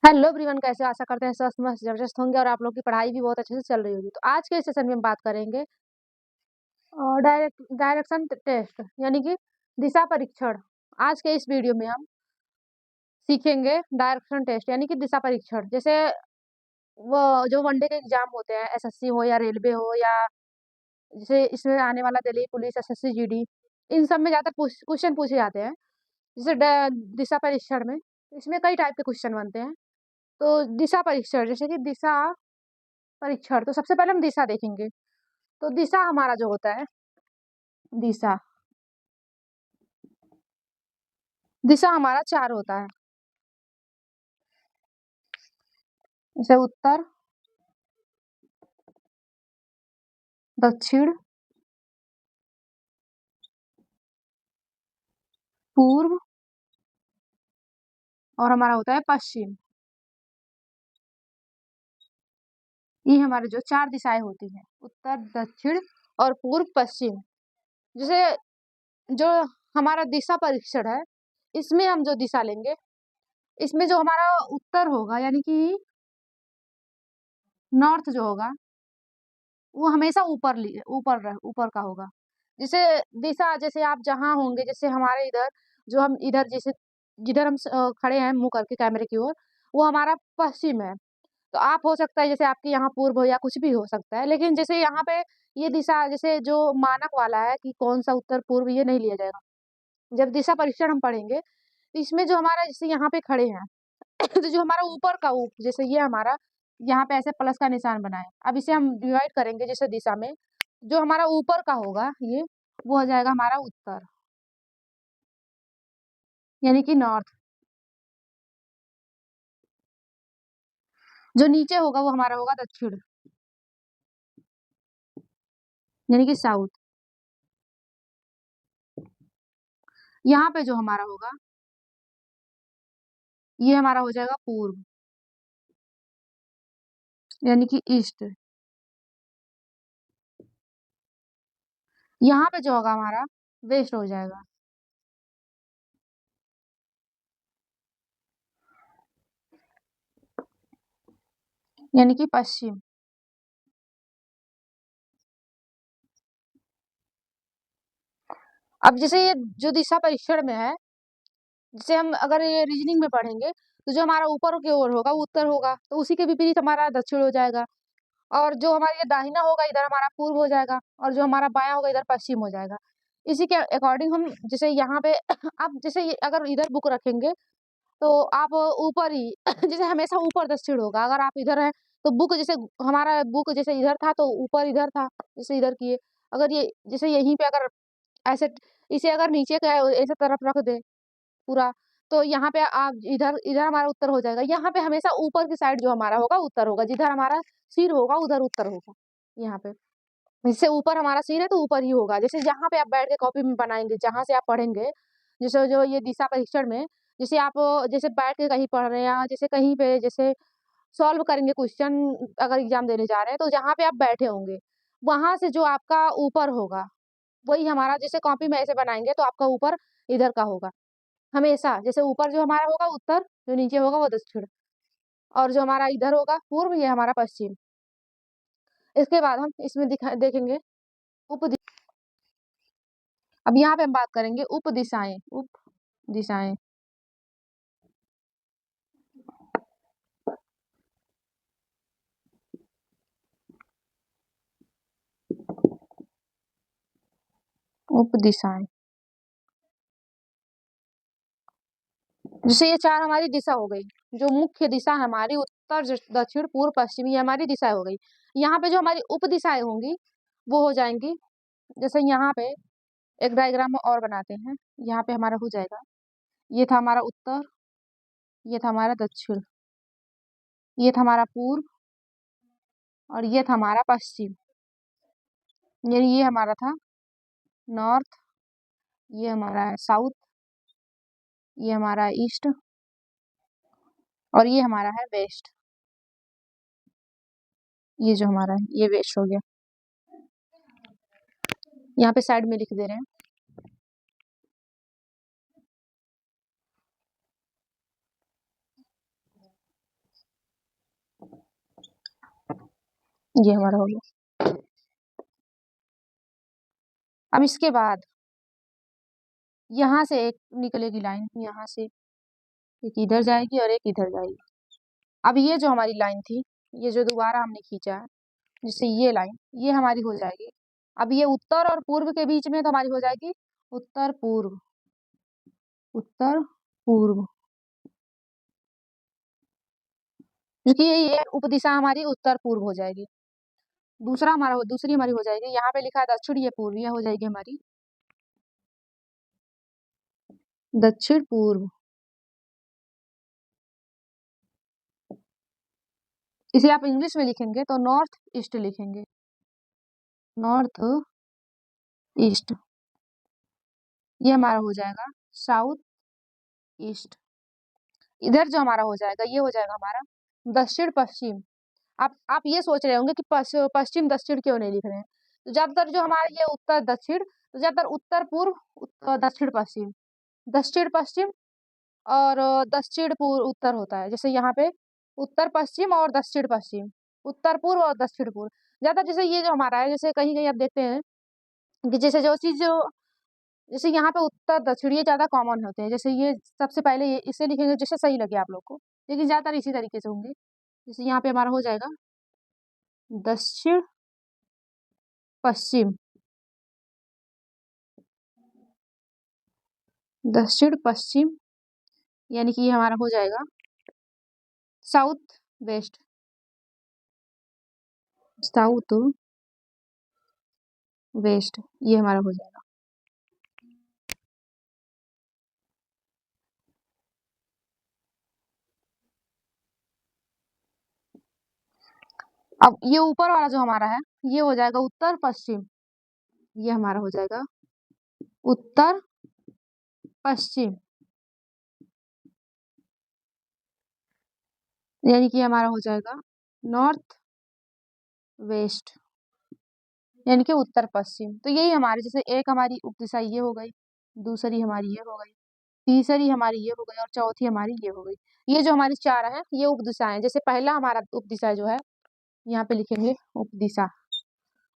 Hello everyone, कैसे हो? आशा करते हैं स्वस्थ मस्त जबरदस्त होंगे और आप लोग की पढ़ाई भी बहुत अच्छे से चल रही होगी। तो आज के इस सेशन में हम बात करेंगे डायरेक्शन टेस्ट यानी कि दिशा परीक्षण। आज के इस वीडियो में हम सीखेंगे डायरेक्शन टेस्ट यानी कि दिशा परीक्षण। जैसे वो जो वनडे के एग्जाम होते हैं, एसएससी हो या रेलवे हो या जैसे इसमें आने वाला दिल्ली पुलिस, एसएससी जीडी, इन सब में ज्यादा क्वेश्चन पूछे जाते हैं। जैसे दिशा परीक्षण में इसमें कई टाइप के क्वेश्चन बनते हैं। तो दिशा परीक्षण जैसे कि दिशा परीक्षण, तो सबसे पहले हम दिशा देखेंगे। तो दिशा हमारा जो होता है, दिशा दिशा हमारा चार होता है। जैसे उत्तर, दक्षिण, पूर्व और हमारा होता है पश्चिम। ये हमारे जो चार दिशाएं होती हैं, उत्तर, दक्षिण और पूर्व पश्चिम। जैसे जो हमारा दिशा परीक्षण है, इसमें हम जो दिशा लेंगे, इसमें जो हमारा उत्तर होगा यानी कि नॉर्थ जो होगा, वो हमेशा ऊपर का होगा। जैसे दिशा, जैसे आप जहाँ होंगे, जैसे हमारे इधर जो हम इधर जैसे जिधर हम खड़े हैं मुंह करके कैमरे की ओर, वो हमारा पश्चिम है। तो आप हो सकता है जैसे आपके यहाँ पूर्व हो या कुछ भी हो सकता है, लेकिन जैसे यहाँ पे ये दिशा जैसे जो मानक वाला है कि कौन सा उत्तर पूर्व, ये नहीं लिया जाएगा। जब दिशा परीक्षण हम पढ़ेंगे तो इसमें जो हमारा जैसे यहाँ पे खड़े हैं तो जो हमारा ऊपर का जैसे ये हमारा यहाँ पे ऐसे प्लस का निशान बना है। अब इसे हम डिवाइड करेंगे जैसे दिशा में, जो हमारा ऊपर का होगा ये, वो हो जाएगा हमारा उत्तर यानी कि नॉर्थ। जो नीचे होगा वो हमारा होगा दक्षिण यानी कि साउथ। यहाँ पे जो हमारा होगा, ये हमारा हो जाएगा पूर्व यानी कि ईस्ट। यहाँ पे जो होगा हमारा वेस्ट हो जाएगा। यानी कि पश्चिम। अब जैसे ये जो दिशा परीक्षण में है, जैसे हम अगर ये रीजनिंग में पढ़ेंगे, तो जो हमारा ऊपर की ओर होगा वो उत्तर होगा, तो उसी के विपरीत हमारा दक्षिण हो जाएगा। और जो हमारा ये दाहिना होगा इधर हमारा पूर्व हो जाएगा, और जो हमारा बायां होगा इधर पश्चिम हो जाएगा। इसी के अकॉर्डिंग हम जैसे यहाँ पे आप जैसे अगर इधर बुक रखेंगे तो आप ऊपर ही जैसे हमेशा ऊपर दक्षिण होगा। अगर आप इधर है तो बुक जैसे हमारा बुक जैसे इधर था तो ऊपर इधर था, जैसे इधर किए। अगर ये जैसे यहीं पे अगर ऐसे इसे अगर नीचे का ऐसे तरफ रख दे पूरा, तो यहाँ पे आप इधर इधर हमारा उत्तर हो जाएगा। यहाँ पे हमेशा ऊपर की साइड जो हमारा होगा उत्तर होगा, जिधर हमारा सिर होगा उधर उत्तर होगा। यहाँ पे इससे ऊपर हमारा सिर है तो ऊपर ही होगा। जैसे जहाँ पे आप बैठ के कॉपी में बनाएंगे, जहाँ से आप पढ़ेंगे, जैसे जो ये दिशा परीक्षण में, जैसे आप जैसे बैठ के कहीं पढ़ रहे हैं या जैसे कहीं पे जैसे सॉल्व करेंगे क्वेश्चन, अगर एग्जाम देने जा रहे हैं तो जहाँ पे आप बैठे होंगे वहां से जो आपका ऊपर होगा वही हमारा, जैसे कॉपी में ऐसे बनाएंगे तो आपका ऊपर इधर का होगा हमेशा। जैसे ऊपर जो हमारा होगा उत्तर, जो नीचे होगा वो दक्षिण, और जो हमारा इधर होगा पूर्व, ये हमारा पश्चिम। इसके बाद हम इसमें देखेंगे उप। अब यहाँ पे हम बात करेंगे उप दिशाएं। उप दिशाएं उप दिशाएं जैसे ये चार हमारी दिशा हो गई। जो मुख्य दिशा हमारी उत्तर, दक्षिण, पूर्व, पश्चिम, ये हमारी दिशा हो गई। यहाँ पे जो हमारी उप दिशाएं होंगी वो हो जाएंगी। जैसे यहाँ पे एक डायग्राम और बनाते हैं। यहाँ पे हमारा हो जाएगा, ये था हमारा उत्तर, ये था हमारा दक्षिण, ये था हमारा पूर्व और ये था हमारा पश्चिम। ये हमारा था नॉर्थ, ये हमारा है साउथ, ये हमारा है ईस्ट और ये हमारा है वेस्ट। ये जो हमारा है ये वेस्ट हो गया। यहाँ पे साइड में लिख दे रहे हैं। ये हमारा हो गया। अब इसके बाद यहाँ से एक निकलेगी लाइन, यहाँ से एक इधर जाएगी और एक इधर जाएगी। अब ये जो हमारी लाइन थी, ये जो दोबारा हमने खींचा है, जिससे ये लाइन, ये हमारी हो जाएगी। अब ये उत्तर और पूर्व के बीच में तो हमारी हो जाएगी उत्तर पूर्व, उत्तर पूर्व, क्योंकि ये उपदिशा हमारी उत्तर पूर्व हो जाएगी। दूसरी हमारी हो जाएगी, यहाँ पे लिखा है दक्षिण, ये पूर्व, ये हो जाएगी हमारी दक्षिण पूर्व। इसे आप इंग्लिश में लिखेंगे तो नॉर्थ ईस्ट लिखेंगे, नॉर्थ ईस्ट। ये हमारा हो जाएगा साउथ ईस्ट। इधर जो हमारा हो जाएगा, ये हो जाएगा हमारा दक्षिण पश्चिम। आप ये सोच रहे होंगे कि पश्चिम दक्षिण क्यों नहीं लिख रहे हैं। तो ज्यादातर जो हमारा ये उत्तर दक्षिण, तो ज्यादातर उत्तर पूर्व दक्षिण पश्चिम, दक्षिण पश्चिम और दक्षिण पूर्व उत्तर होता है। जैसे यहाँ पे उत्तर पश्चिम और दक्षिण पश्चिम, उत्तर पूर्व और दक्षिण पूर्व। ज्यादा जैसे ये जो हमारा है, जैसे कहीं कहीं आप देखते हैं कि जैसे जो चीज जो, जैसे यहाँ पे उत्तर दक्षिण ये ज्यादा कॉमन होते हैं। जैसे ये सबसे पहले ये इसे लिखेंगे जैसे सही लगे आप लोग को, लेकिन ज्यादातर इसी तरीके से होंगे। जैसे यहाँ पे हमारा हो जाएगा दक्षिण पश्चिम, दक्षिण पश्चिम, यानी कि ये हमारा हो जाएगा साउथ वेस्ट, साउथ वेस्ट, ये हमारा हो जाएगा। अब ये ऊपर वाला जो हमारा है, ये हो जाएगा उत्तर पश्चिम, ये हमारा हो जाएगा उत्तर पश्चिम, यानी कि हमारा हो जाएगा नॉर्थ वेस्ट, यानी कि उत्तर पश्चिम। तो यही हमारी, जैसे एक हमारी उपदिशा ये हो गई, दूसरी हमारी ये हो गई, तीसरी हमारी ये हो गई और चौथी हमारी ये हो गई। ये जो हमारी चार है ये उपदिशाएं। जैसे पहला हमारा उपदिशा जो है, यहाँ पे लिखेंगे उपदिशा,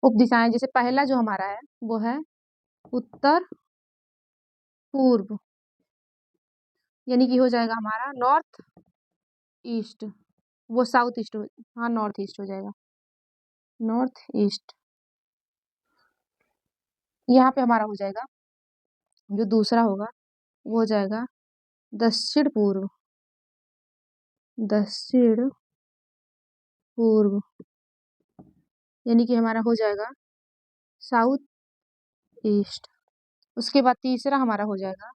उपदिशाएं। जैसे पहला जो हमारा है वो है उत्तर पूर्व, यानी कि हो जाएगा हमारा नॉर्थ ईस्ट, वो साउथ ईस्ट हो, हाँ नॉर्थ ईस्ट हो जाएगा, नॉर्थ ईस्ट। यहाँ पे हमारा हो जाएगा जो दूसरा होगा वो हो जाएगा दक्षिण पूर्व, दक्षिण पूर्व, यानी कि हमारा हो जाएगा साउथ ईस्ट। उसके बाद तीसरा हमारा हो जाएगा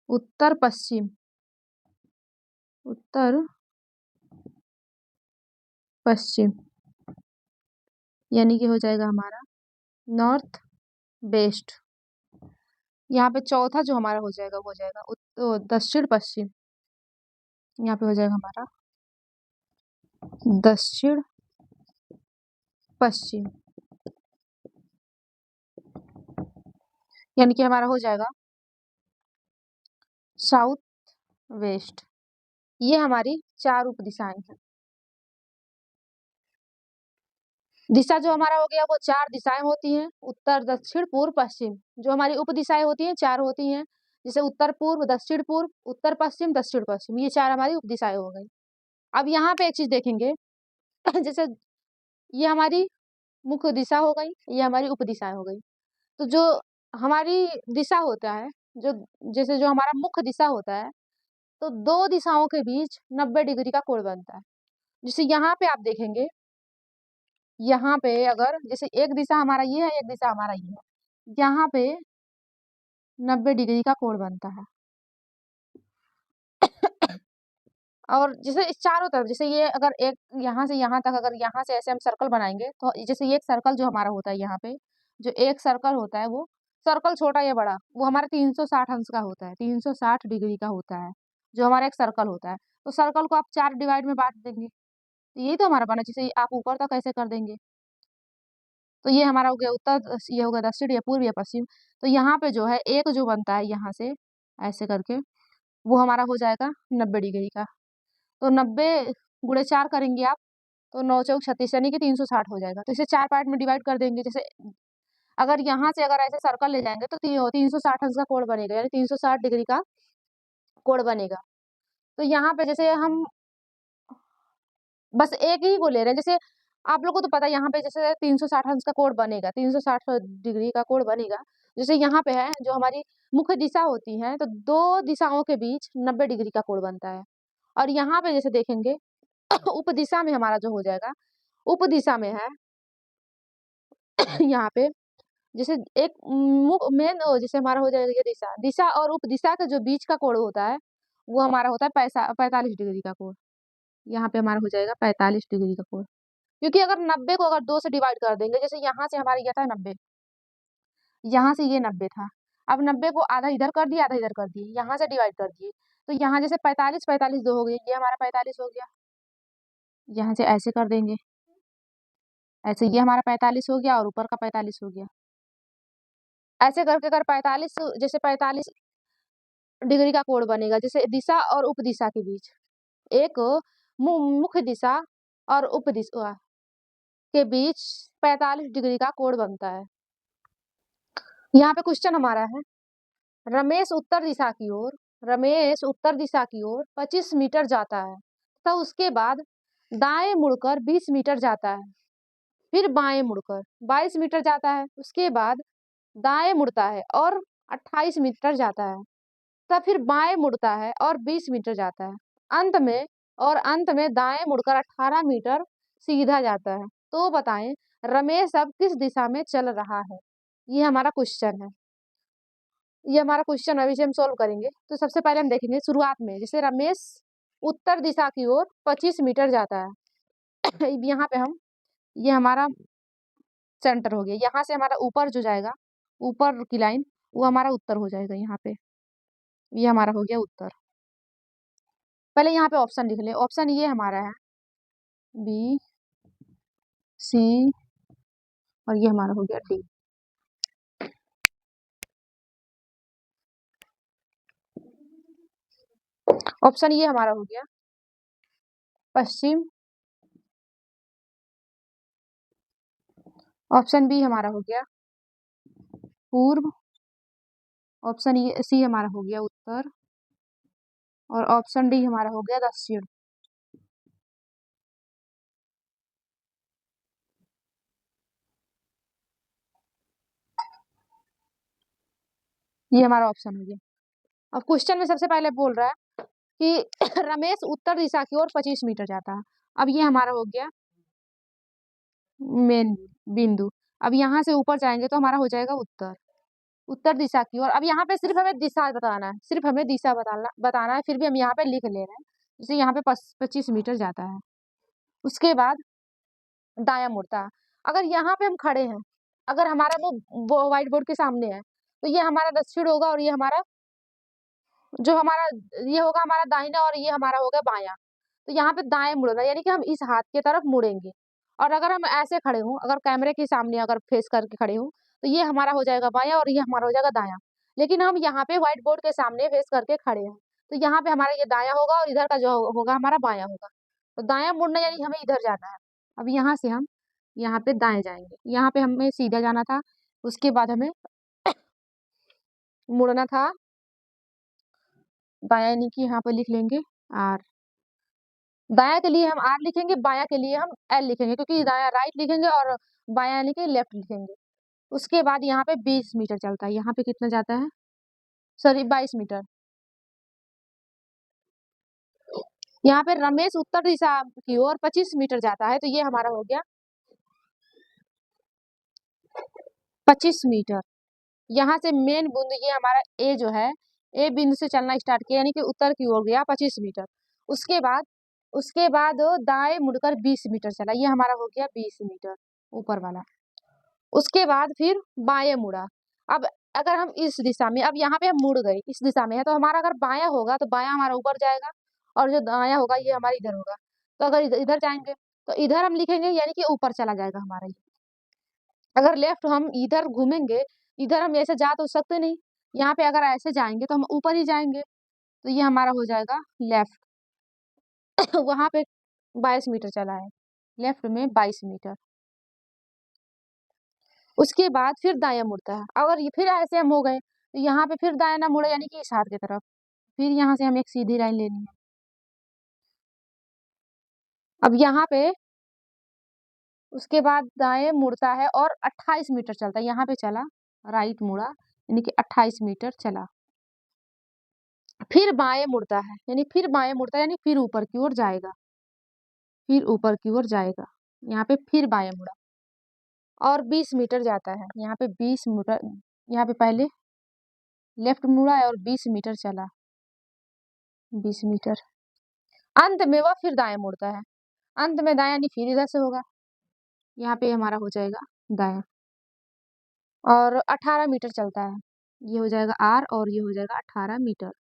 उत्तर पश्चिम, उत्तर पश्चिम, यानी कि हो जाएगा हमारा नॉर्थ वेस्ट। यहाँ पे चौथा जो हमारा हो जाएगा वो हो जाएगा दक्षिण पश्चिम, यहाँ पे हो जाएगा हमारा दक्षिण पश्चिम, यानी कि हमारा हो जाएगा साउथ वेस्ट। ये हमारी चार उपदिशाएं हैं। दिशा जो हमारा हो गया वो चार दिशाएं होती हैं, उत्तर दक्षिण पूर्व पश्चिम। जो हमारी उपदिशाएं होती हैं चार होती हैं, जैसे उत्तर पूर्व, दक्षिण पूर्व, उत्तर पश्चिम, दक्षिण पश्चिम, ये चार हमारी उपदिशाएं हो गई। अब यहाँ पे एक चीज देखेंगे जैसे ये हमारी मुख्य दिशा हो गई, ये हमारी उपदिशाएं हो गई। तो जो हमारी दिशा होता है, जो जैसे जो हमारा मुख्य दिशा होता है, तो दो दिशाओं के बीच 90 डिग्री का कोण बनता है। जैसे यहाँ पे आप देखेंगे, यहाँ पे अगर जैसे एक दिशा हमारा ये है, एक दिशा हमारा ये है, यहाँ पे 90 डिग्री का कोण बनता है। और जैसे इस चारों तरफ, जैसे ये अगर एक यहाँ से यहाँ तक, अगर यहाँ से ऐसे हम सर्कल बनाएंगे तो जैसे ये एक सर्कल जो हमारा होता है, यहाँ पे जो एक सर्कल होता है, वो सर्कल छोटा या बड़ा, वो हमारा 360 अंश का होता है, 360 डिग्री का होता है, जो हमारा एक सर्कल होता है। तो सर्कल को आप 4 डिवाइड में बांट देंगे, तो यही तो हमारा बना। जैसे आप ऊपर तक ऐसे कर देंगे तो ये हमारा हो गया उत्तर, ये हो गया दक्षिण या पूर्व या पश्चिम। तो यहाँ पे जो है एक जो बनता है यहाँ से ऐसे करके, वो हमारा हो जाएगा 90 डिग्री का। तो 90 गुणे 4 करेंगे आप तो 9 चौक 36 यानी कि 360 हो जाएगा। तो इसे 4 पार्ट में डिवाइड कर देंगे। जैसे अगर यहाँ से अगर ऐसे सर्कल ले जाएंगे तो 360 अंश का कोण बनेगा, यानी 360 डिग्री का कोण बनेगा। तो यहाँ पे जैसे हम बस एक ही को ले रहे हैं, जैसे आप लोगों को तो पता है यहाँ पे जैसे 360 अंश का कोण बनेगा, 360 डिग्री का कोण बनेगा। जैसे यहाँ पे है जो हमारी मुख्य दिशा होती है, तो दो दिशाओं के बीच 90 डिग्री का कोण बनता है। और यहाँ पे जैसे देखेंगे उप दिशा में हमारा जो हो जाएगा, उप दिशा में है यहाँ पे जैसे एक मेन जैसे हमारा हो जाएगा ये दिशा, दिशा और उप दिशा का जो बीच का कोण होता है वो हमारा होता है 45 डिग्री का कोण। यहाँ पे हमारा हो जाएगा 45 डिग्री का कोण। क्योंकि अगर 90 को अगर 2 से डिवाइड कर देंगे, जैसे यहाँ से हमारा ये था 90, यहाँ से ये 90 था, अब 90 को आधा इधर कर दिया आधा इधर कर दिए, यहाँ से डिवाइड कर दिए, तो यहाँ जैसे 45 45 2 हो गए, ये हमारा 45 हो गया। यहाँ से ऐसे कर देंगे, ऐसे ये हमारा 45 हो गया और ऊपर का 45 हो गया। ऐसे करके अगर 45 जैसे 45 डिग्री का कोण बनेगा, जैसे दिशा और उप दिशा के बीच, एक मुख्य दिशा और उप दिशा के बीच 45 डिग्री का कोण बनता है। यहाँ पे क्वेश्चन हमारा है, रमेश उत्तर दिशा की ओर 25 मीटर जाता है, तो उसके बाद दाएं मुड़कर 20 मीटर जाता है, फिर बाएं मुड़कर 22 मीटर जाता है, उसके बाद दाएं मुड़ता है और 28 मीटर जाता है, तब फिर बाएं मुड़ता है और 20 मीटर जाता है, अंत में दाएं मुड़कर 18 मीटर सीधा जाता है। तो बताएं रमेश अब किस दिशा में चल रहा है। ये हमारा क्वेश्चन है, ये हमारा क्वेश्चन अभी से हम सोल्व करेंगे। तो सबसे पहले हम देखेंगे शुरुआत में, जैसे रमेश उत्तर दिशा की ओर 25 मीटर जाता है यहाँ पे हम, ये हमारा सेंटर हो गया, यहाँ से हमारा ऊपर जो जाएगा, ऊपर की लाइन वो हमारा उत्तर हो जाएगा। यहाँ पे ये हमारा हो गया उत्तर। पहले यहाँ पे ऑप्शन लिख ले, ऑप्शन ये हमारा है बी सी और ये हमारा हो गया डी। ऑप्शन ये हमारा हो गया पश्चिम, ऑप्शन बी हमारा हो गया पूर्व, ऑप्शन ये सी हमारा हो गया उत्तर और ऑप्शन डी हमारा हो गया दक्षिण। ये हमारा ऑप्शन हो गया। अब क्वेश्चन में सबसे पहले बोल रहा है कि रमेश उत्तर दिशा की ओर 25 मीटर जाता है। अब ये हमारा हो गया मेन बिंदु। अब यहाँ से ऊपर जाएंगे तो हमारा हो जाएगा उत्तर, उत्तर दिशा की ओर। अब यहाँ पे सिर्फ हमें दिशा बताना है, सिर्फ हमें दिशा बताना है, फिर भी हम यहाँ पे लिख ले रहे हैं। जैसे यहाँ पे 25 मीटर जाता है, उसके बाद दाया मुड़ता है। अगर यहाँ पे हम खड़े हैं, अगर हमारा वो व्हाइट बोर्ड के सामने है, तो ये हमारा दक्षिण होगा और ये हमारा जो हमारा ये होगा हमारा दाहिना और ये हमारा होगा बायां। तो यहाँ पे दाएं मुड़ना यानी कि हम इस हाथ के तरफ मुड़ेंगे। और अगर हम ऐसे खड़े हों, अगर कैमरे के सामने अगर फेस करके खड़े हों, तो ये हमारा हो जाएगा बायां और ये हमारा हो जाएगा दायां। लेकिन हम यहाँ पे व्हाइट बोर्ड के सामने फेस करके खड़े हैं, तो यहाँ पे हमारा ये दायां होगा और इधर का जो होगा हमारा बायां होगा। तो दायां मुड़ना यानी हमें इधर जाना है। अब यहाँ से हम यहाँ पे दाएं जाएंगे, यहाँ पे हमें सीधा जाना था, उसके बाद हमें मुड़ना था बायां, यानी कि यहाँ पे लिख लेंगे आर। दाया के लिए हम आर लिखेंगे, बाया के लिए हम एल लिखेंगे, क्योंकि दाया राइट लिखेंगे और बाया यानी कि लेफ्ट लिखेंगे। उसके बाद यहाँ पे 20 मीटर चलता है, यहाँ पे कितना जाता है, सॉरी 22 मीटर। यहाँ पे रमेश उत्तर दिशा की ओर 25 मीटर जाता है, तो ये हमारा हो गया 25 मीटर। यहाँ से मेन बिंदु ये हमारा ए जो है, ए बिंदु से चलना स्टार्ट किया, यानी कि उत्तर की ओर गया 25 मीटर। उसके बाद दाएं मुड़कर 20 मीटर चला, ये हमारा हो गया 20 मीटर ऊपर वाला। उसके बाद फिर बाएं मुड़ा। अब अगर हम इस दिशा में, अब यहाँ पे हम मुड़ गए, इस दिशा में है, तो हमारा अगर बायां होगा तो बायां हमारा ऊपर जाएगा और जो दायां होगा ये हमारा इधर होगा। तो अगर इधर जाएंगे तो इधर हम लिखेंगे, यानी कि ऊपर चला जाएगा हमारा ये। अगर लेफ्ट हम इधर घूमेंगे, इधर हम ऐसे जा तो सकते नहीं, यहाँ पे अगर ऐसे जाएंगे तो हम ऊपर ही जाएंगे, तो ये हमारा हो जाएगा लेफ्ट वहां पे 22 मीटर चला है। लेफ्ट में 22 मीटर। उसके बाद फिर दायां मुड़ता है। अगर ये फिर ऐसे हम हो गए तो यहाँ पे फिर दायां ना मुड़े, यानी कि इस हाथ की तरफ, फिर यहाँ से हमें एक सीधी लाइन लेनी है। अब यहाँ पे उसके बाद दाएं मुड़ता है और 28 मीटर चलता है। यहाँ पे चला, राइट मुड़ा, यानी कि 28 मीटर चला। फिर बाएं मुड़ता है, यानी फिर बाएं मुड़ता है, यानी फिर ऊपर की ओर जाएगा, फिर ऊपर की ओर जाएगा। यहाँ पे फिर बाएं मुड़ा और 20 मीटर जाता है। यहाँ पे 20 मीटर, यहाँ पे पहले लेफ्ट मुड़ा है और 20 मीटर चला, 20 मीटर। अंत में वह फिर दाएं मुड़ता है। अंत में दायां नहीं, फिर इधर से होगा, यहाँ पे हमारा हो जाएगा दायां, और 18 मीटर चलता है। ये हो जाएगा आर और ये हो जाएगा 18 मीटर।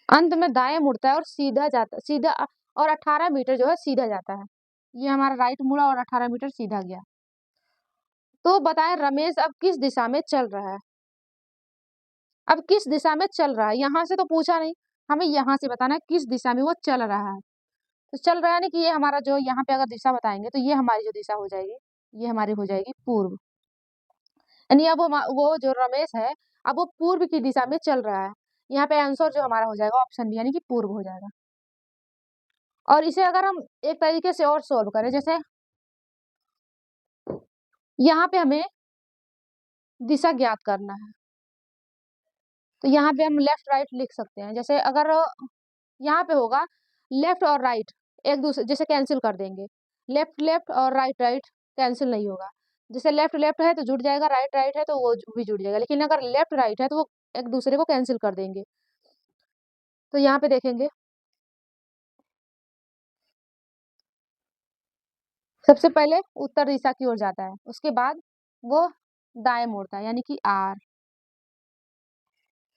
अंत में दाएं मुड़ता है और सीधा जाता, सीधा, और 18 मीटर जो है सीधा जाता है। ये हमारा राइट मुड़ा और 18 मीटर सीधा गया। तो बताएं रमेश अब किस दिशा में चल रहा है। अब किस दिशा में चल रहा है, यहाँ से तो पूछा नहीं, हमें यहाँ से बताना है किस दिशा में वो चल रहा है। तो चल रहा है ना कि ये हमारा जो यहाँ पे अगर दिशा बताएंगे तो ये हमारी जो दिशा हो जाएगी, ये हमारी हो जाएगी पूर्व। यानी अब वो जो रमेश है, अब वो पूर्व की दिशा में चल रहा है। यहाँ पे आंसर जो हमारा हो जाएगा ऑप्शन बी, यानी कि पूर्व हो जाएगा। और इसे अगर हम एक तरीके से और सोल्व करें, जैसे यहाँ पे हमें दिशा ज्ञात करना है, तो यहाँ पे हम लेफ्ट राइट लिख सकते हैं। जैसे अगर यहाँ पे होगा लेफ्ट और राइट एक दूसरे जैसे कैंसिल कर देंगे, लेफ्ट लेफ्ट और राइट राइट कैंसिल नहीं होगा। जैसे लेफ्ट लेफ्ट है तो जुड़ जाएगा, राइट राइट है तो वो भी जुड़ जाएगा, लेकिन अगर लेफ्ट राइट है तो वो एक दूसरे को कैंसिल कर देंगे। तो यहाँ पे देखेंगे, सबसे पहले उत्तर दिशा की ओर जाता है, उसके बाद वो दाएं मोड़ता है, यानी कि आर।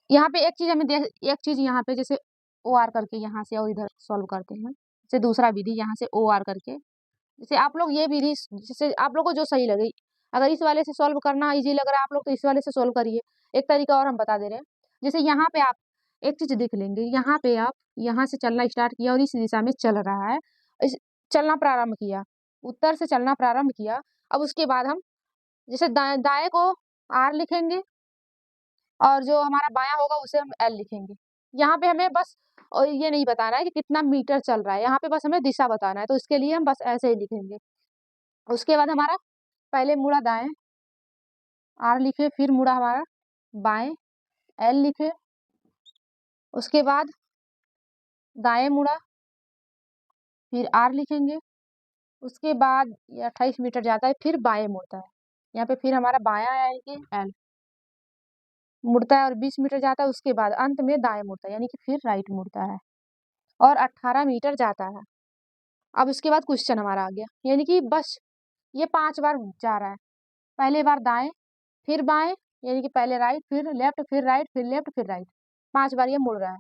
यहाँ पे एक चीज हमें देख, एक चीज यहाँ पे जैसे ओ आर करके यहाँ से और इधर सॉल्व करते हैं। जैसे दूसरा विधि यहाँ से ओ आर करके, जैसे आप लोग ये विधि, जैसे आप लोग को जो सही लगे, अगर इस वाले से सॉल्व करना इजी लग रहा है आप लोग तो इस वाले से सॉल्व करिए। एक तरीका और हम बता दे रहे हैं, जैसे यहाँ पे आप एक चीज देख लेंगे, यहाँ पे आप यहाँ से चलना स्टार्ट किया और इस दिशा में चल रहा है, इस चलना प्रारंभ किया, उत्तर से चलना प्रारंभ किया। अब उसके बाद हम जैसे दाएं को आर लिखेंगे और जो हमारा बायां होगा उसे हम एल लिखेंगे। यहाँ पे हमें बस और ये नहीं बताना है कि कितना मीटर चल रहा है, यहाँ पे बस हमें दिशा बताना है, तो इसके लिए हम बस ऐसे ही लिखेंगे। उसके बाद हमारा पहले मुड़ा दाएं, आर लिखे, फिर मुड़ा हमारा बाएं, एल लिखे, उसके बाद दाएं मुड़ा, फिर आर लिखेंगे, उसके बाद ये 28 मीटर जाता है, फिर बाएं मुड़ता है, यहाँ पे फिर हमारा बायां आया है कि एल मुड़ता है और 20 मीटर जाता है, उसके बाद अंत में दाएं मुड़ता है, यानी कि फिर राइट मुड़ता है और 18 मीटर जाता है। अब उसके बाद क्वेश्चन हमारा आ गया, यानी कि बस ये 5 बार जा रहा है, पहले बार दाएं, फिर बाएं, यानी कि पहले राइट, फिर लेफ्ट, फिर राइट, फिर लेफ्ट, फिर राइट, 5 बार ये मुड़ रहा है।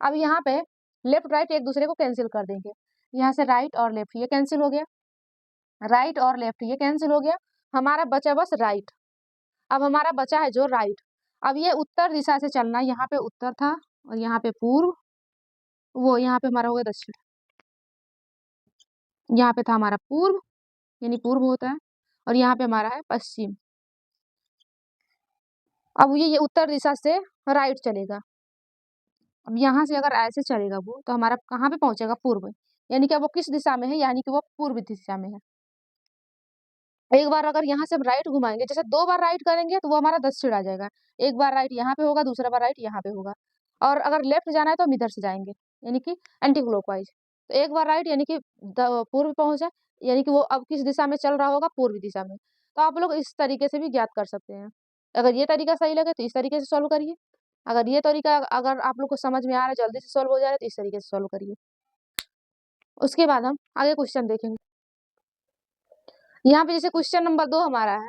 अब यहाँ पे लेफ्ट राइट एक दूसरे को कैंसिल कर देंगे, यहाँ से राइट और लेफ्ट ये कैंसिल हो गया, राइट और लेफ्ट ये कैंसिल हो गया, हमारा बचा बस राइट। अब हमारा बचा है जो राइट, अब ये उत्तर दिशा से चलना, यहाँ पे उत्तर था और यहाँ पे पूर्व, वो यहाँ पे हमारा हो गया दक्षिण, यहाँ पे था हमारा पूर्व यानी पूर्व होता है, और यहाँ पे हमारा है पश्चिम। अब ये उत्तर दिशा से राइट चलेगा, अब यहाँ से अगर ऐसे चलेगा वो तो हमारा कहाँ पे पहुंचेगा, पूर्व, यानी कि अब वो किस दिशा में है, यानी कि वो पूर्व दिशा में है। एक बार अगर यहाँ से हम राइट घुमाएंगे, जैसे 2 बार राइट करेंगे तो वो हमारा दक्षिण आ जाएगा, एक बार राइट यहाँ पे होगा, दूसरा बार राइट यहाँ पे होगा, और अगर लेफ्ट जाना है तो हम इधर से जाएंगे, यानी कि एंटी क्लॉकवाइज। तो एक बार राइट यानी कि पूर्व पहुंचा, यानी कि वो अब किस दिशा में चल रहा होगा, पूर्व दिशा में। तो आप लोग इस तरीके से भी ज्ञात कर सकते हैं। अगर ये तरीका सही लगे तो इस तरीके से सॉल्व करिए, अगर ये तरीका अगर आप लोग को समझ में आ रहा है, जल्दी से सॉल्व हो जा रहा है, तो इस तरीके से सॉल्व करिए। उसके बाद हम आगे क्वेश्चन देखेंगे। यहाँ पे जैसे क्वेश्चन नंबर 2 हमारा है,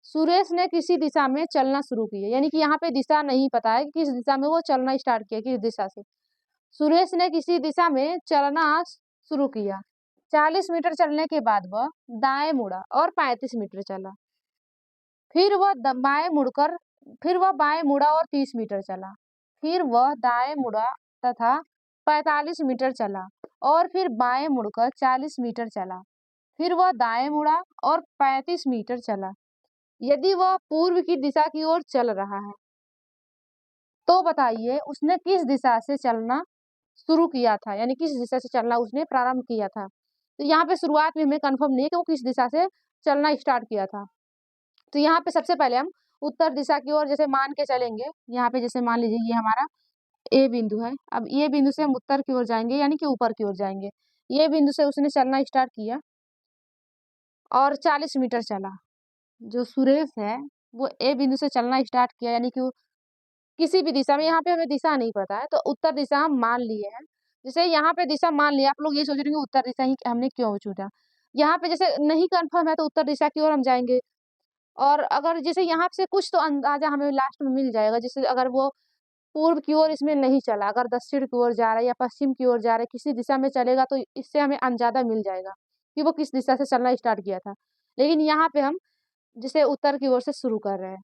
सुरेश ने किसी दिशा में चलना शुरू किया, यानी कि यहाँ पे दिशा नहीं पता है कि किस दिशा में वो चलना स्टार्ट किया, किस दिशा से। सुरेश ने किसी दिशा में चलना शुरू किया, 40 मीटर चलने के बाद वह दाएं मुड़ा और 35 मीटर चला, फिर वह बाएं मुड़कर, फिर वह बाएं मुड़ा और 30 मीटर चला, फिर वह दाएं मुड़ा तथा 45 मीटर चला और फिर बाएं मुड़कर 40 मीटर चला, फिर वह दाएं मुड़ा और 35 मीटर चला। यदि वह पूर्व की दिशा की ओर चल रहा है तो बताइए उसने किस दिशा से चलना शुरू किया था, यानी किस दिशा से चलना उसने प्रारंभ किया था। तो यहाँ पे शुरुआत में हमें कंफर्म नहीं है कि वो किस दिशा से चलना स्टार्ट किया था। तो यहाँ पे सबसे पहले हम उत्तर दिशा की ओर जैसे मान के चलेंगे। यहाँ पे जैसे मान लीजिए ये हमारा ए बिंदु है, अब ये बिंदु से हम उत्तर की ओर जाएंगे यानी कि ऊपर की ओर जाएंगे। ये बिंदु से उसने चलना स्टार्ट किया और 40 मीटर चला। जो सुरेश है वो ए बिंदु से चलना स्टार्ट किया, यानी कि किसी भी दिशा में, यहाँ पे हमें दिशा नहीं पता है तो उत्तर दिशा हम मान लिए हैं। जैसे यहाँ पे दिशा मान लिया, आप लोग ये सोच रहे होंगे उत्तर दिशा ही हमने क्यों चुना। यहाँ पे जैसे नहीं कंफर्म है तो उत्तर दिशा की ओर हम जाएंगे। और अगर जैसे यहाँ से कुछ तो अंदाजा हमें लास्ट में मिल जाएगा, जैसे अगर वो पूर्व की ओर इसमें नहीं चला, अगर दक्षिण की ओर जा रहा है या पश्चिम की ओर जा रहा है, किसी दिशा में चलेगा तो इससे हमें अंदाजा मिल जाएगा कि वो किस दिशा से चलना स्टार्ट किया था। लेकिन यहाँ पे हम जैसे उत्तर की ओर से शुरू कर रहे हैं,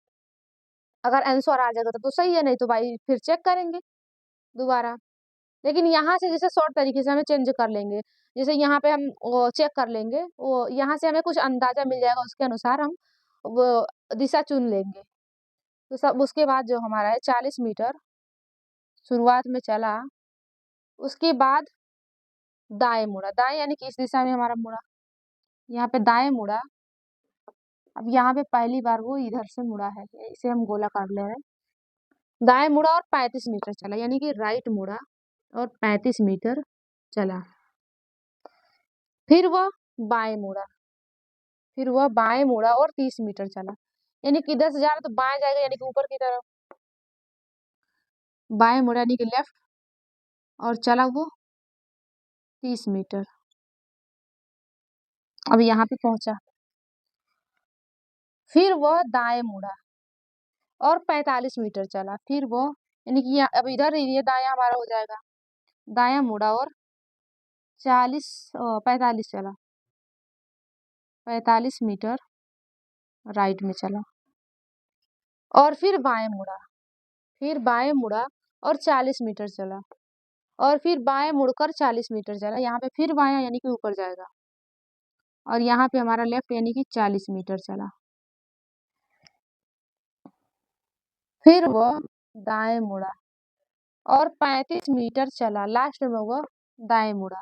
अगर आंसर आ जाएगा तो सही है, नहीं तो भाई फिर चेक करेंगे दोबारा। लेकिन यहाँ से जैसे शॉर्ट तरीके से हमें चेंज कर लेंगे, जैसे यहाँ पे हम चेक कर लेंगे, वो यहाँ से हमें कुछ अंदाजा मिल जाएगा, उसके अनुसार हम वो दिशा चुन लेंगे। तो सब उसके बाद जो हमारा है 40 मीटर शुरुआत में चला, उसके बाद दाएं मुड़ा, दाएं यानी कि इस दिशा में हमारा मुड़ा, यहाँ पे दाएं मुड़ा। अब यहाँ पे पहली बार वो इधर से मुड़ा है, इसे हम गोला काट ले रहे हैं। दाएं मुड़ा और 35 मीटर चला, यानी कि राइट मुड़ा और 35 मीटर चला। फिर वह बाएं मुड़ा, फिर वह बाएं मुड़ा और 30 मीटर चला, यानी कि इधर से जा रहा तो बाएं जाएगा, यानी कि ऊपर की तरफ। बाएं मुड़ा यानी कि लेफ्ट, और चला वो 30 मीटर। अब यहाँ पे पहुंचा, फिर वह दाएं मुड़ा और 45 मीटर चला, फिर वो यानी कि अब इधर ये दाया हमारा हो जाएगा, दाया मुड़ा और 45 चला, 45 मीटर राइट में चला। और फिर बाएं मुड़ा, फिर बाएं मुड़ा और 40 मीटर चला, और फिर बाएं मुड़कर 40 मीटर चला, यहाँ पे फिर बायां यानी कि ऊपर जाएगा, और यहाँ पे हमारा लेफ्ट यानी कि 40 मीटर चला। फिर वह दाएं मुड़ा और 35 मीटर चला, लास्ट में वह दाएं मुड़ा।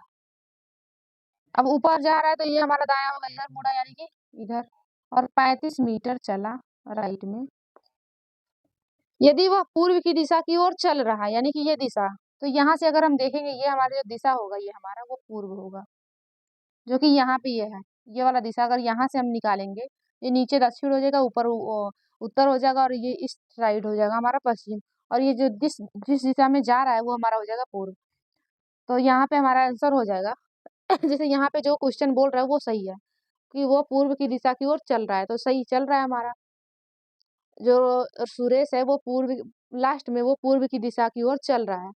अब ऊपर जा रहा है तो ये हमारा दाया होगा, इधर मुड़ा यानी कि इधर, और 35 मीटर चला राइट में। यदि वह पूर्व की दिशा की ओर चल रहा है, यानी कि ये दिशा, तो यहाँ से अगर हम देखेंगे ये हमारा जो दिशा होगा ये हमारा वो पूर्व होगा, जो कि यहाँ पे ये है। ये वाला दिशा अगर यहाँ से हम निकालेंगे, ये नीचे दक्षिण हो जाएगा, ऊपर उत्तर हो जाएगा, और ये इस साइड हो जाएगा हमारा पश्चिम, और ये जो जिस जिस दिशा में जा रहा है वो हमारा हो जाएगा पूर्व। तो यहाँ पे हमारा आंसर हो जाएगा जैसे यहाँ पे जो क्वेश्चन बोल रहा है वो सही है कि वो पूर्व की दिशा की ओर चल रहा है, तो सही चल रहा है हमारा। जो सुरेश है वो पूर्व, लास्ट में वो पूर्व की दिशा की ओर चल रहा है।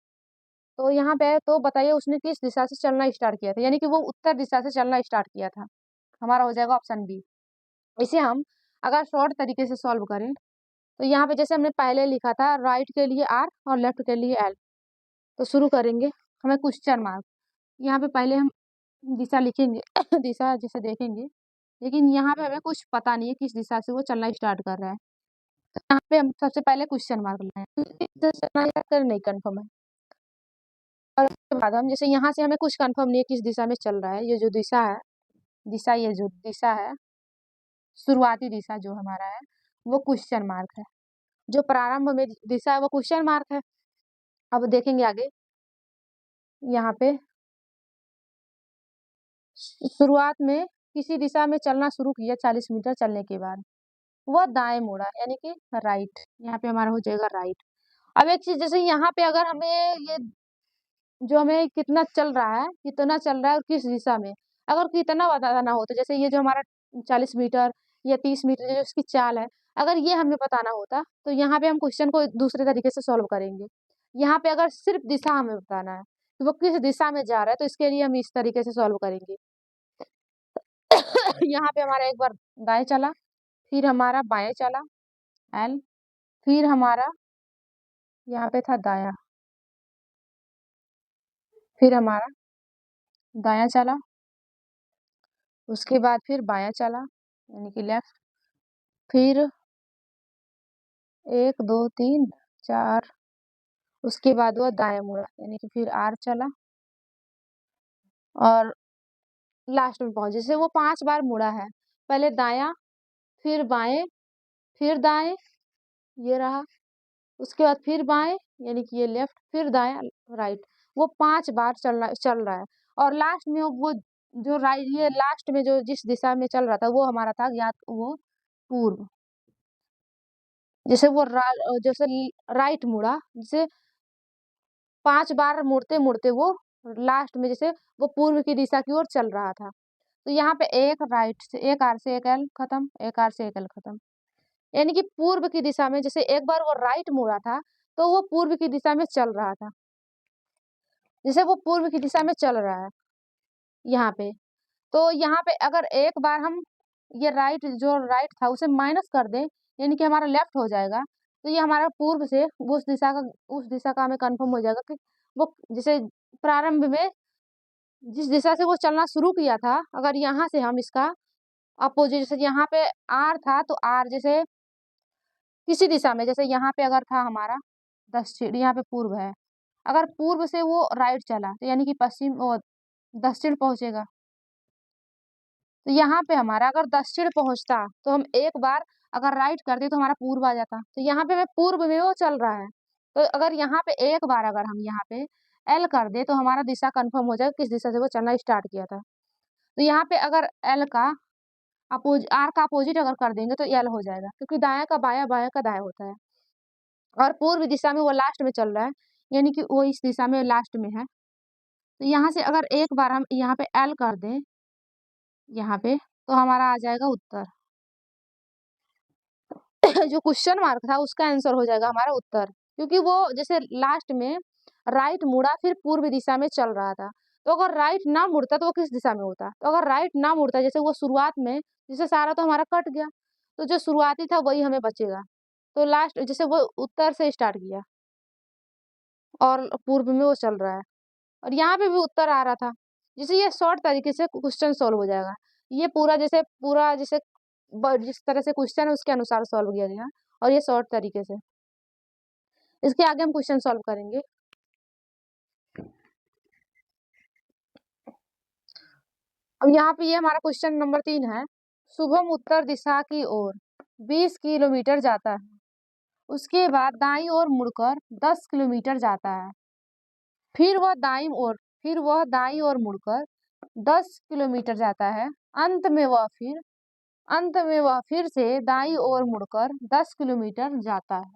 तो यहाँ पे तो बताइए उसने किस दिशा से चलना स्टार्ट किया था, यानी कि वो उत्तर दिशा से चलना स्टार्ट किया था, हमारा हो जाएगा ऑप्शन बी। इसे हम अगर शॉर्ट तरीके से सॉल्व करें तो यहाँ पे जैसे हमने पहले लिखा था राइट के लिए आर और लेफ्ट के लिए एल, तो शुरू करेंगे। हमें क्वेश्चन मार्क, यहाँ पे पहले हम दिशा लिखेंगे दिशा जैसे देखेंगे, लेकिन यहाँ पे हमें कुछ पता नहीं है किस दिशा से वो चलना स्टार्ट कर रहा है। तो यहाँ पे हम सबसे पहले क्वेश्चन मार्क लगाए, नहीं कंफर्म है। और उसके बाद हम जैसे यहाँ से हमें कुछ कंफर्म नहीं है किस दिशा में चल रहा है, ये जो दिशा है, दिशा ये जो दिशा है, शुरुआती दिशा जो हमारा है वो क्वेश्चन मार्क है, जो प्रारंभ में दिशा है वो क्वेश्चन मार्क है। अब देखेंगे आगे, यहाँ पे शुरुआत में किसी दिशा में चलना शुरू किया 40 मीटर चलने के बाद वह दाएं मुड़ा, यानी कि राइट, यहाँ पे हमारा हो जाएगा राइट। अब एक चीज, जैसे यहाँ पे अगर हमें ये जो हमें कितना चल रहा है, कितना चल रहा है और किस दिशा में, अगर कितना बताना हो तो जैसे ये जो हमारा 40 मीटर या 30 मीटर जो इसकी चाल है, अगर ये हमें बताना होता तो यहाँ पे हम क्वेश्चन को दूसरे तरीके से सॉल्व करेंगे। यहाँ पे अगर सिर्फ दिशा हमें बताना है कि वो किस दिशा में जा रहा है, तो इसके लिए हम इस तरीके से सॉल्व करेंगे। यहाँ पे हमारा एक बार दाएं चला, फिर हमारा बाएं चला एल, फिर हमारा यहाँ पे था दाया, फिर हमारा दायां चला, उसके बाद फिर बायां चला यानी कि लेफ्ट, फिर 1 2 3 4, उसके बाद वह दायां मुड़ा यानी कि फिर आर चला और लास्ट में पहुंचे। जैसे वो 5 बार मुड़ा है, पहले दायां, फिर बाएं, फिर दाएं, ये रहा, उसके बाद फिर बाएं यानी कि ये लेफ्ट, फिर दायां राइट। वो 5 बार चल रहा है और लास्ट में वो जो राइट, ये लास्ट में जो जिस दिशा में चल रहा था वो हमारा था या वो पूर्व। जैसे वो जैसे राइट मुड़ा, जैसे 5 बार मुड़ते मुड़ते वो लास्ट में जैसे वो पूर्व की दिशा की ओर चल रहा था। तो यहाँ पे एक राइट से, एक आर से एक एल खत्म, एक आर से एक एल खत्म, यानी कि पूर्व की दिशा में जैसे एक बार वो राइट मुड़ा था तो वो पूर्व की दिशा में चल रहा था, जैसे वो पूर्व की दिशा में चल रहा है यहाँ पे। तो यहाँ पे अगर एक बार हम ये राइट, जो राइट था उसे माइनस कर दें यानी कि हमारा लेफ्ट हो जाएगा, तो ये हमारा पूर्व से उस दिशा का हमें कंफर्म हो जाएगा कि वो जैसे प्रारंभ में जिस दिशा से वो चलना शुरू किया था, अगर यहाँ से हम इसका अपोजिट, जैसे यहाँ पे आर था तो आर जैसे किसी दिशा में, जैसे यहाँ पे अगर था हमारा दक्षिण, यहाँ पे पूर्व है, अगर पूर्व से वो राइट चला तो यानी कि पश्चिम और दक्षिण पहुंचेगा। तो यहाँ पे हमारा अगर दक्षिण पहुंचता तो हम एक बार अगर राइट करते तो हमारा पूर्व आ जाता, तो यहाँ पे मैं पूर्व में वो चल रहा है। तो अगर यहाँ पे एक बार अगर हम यहाँ पे एल कर दे तो हमारा दिशा कंफर्म हो जाएगा किस दिशा से वो चलना स्टार्ट किया था। तो यहाँ पे अगर एल का आर का अपोजिट अगर कर देंगे तो एल हो जाएगा, क्योंकि दाया का बाया, बाया का दाया होता है और पूर्व दिशा में वो लास्ट में चल रहा है यानी कि वो इस दिशा में लास्ट में है। तो यहाँ से अगर एक बार हम यहाँ पे एल कर दें यहाँ पे तो हमारा आ जाएगा उत्तर। जो क्वेश्चन मार्क था उसका आंसर हो जाएगा हमारा उत्तर, क्योंकि वो जैसे लास्ट में राइट मुड़ा फिर पूर्व दिशा में चल रहा था। तो अगर राइट ना मुड़ता तो वो किस दिशा में होता, तो अगर राइट ना मुड़ता जैसे वो शुरुआत में, जैसे सारा तो हमारा कट गया, तो जो शुरुआती था वही हमें बचेगा। तो लास्ट जैसे वो उत्तर से स्टार्ट किया और पूर्व में वो चल रहा है और यहाँ पे भी उत्तर आ रहा था। जैसे ये शॉर्ट तरीके से क्वेश्चन सॉल्व हो जाएगा। ये पूरा जैसे जिस तरह से क्वेश्चन है उसके अनुसार सॉल्व किया गया और ये शॉर्ट तरीके से। इसके आगे हम क्वेश्चन सॉल्व करेंगे। अब यहाँ पे ये हमारा क्वेश्चन नंबर 3 है। शुभम उत्तर दिशा की ओर 20 किलोमीटर जाता है, उसके बाद दाईं ओर मुड़कर 10 किलोमीटर जाता है, फिर वह दाईं ओर मुड़कर 10 किलोमीटर जाता है, अंत में वह फिर से दाईं ओर मुड़कर 10 किलोमीटर जाता है।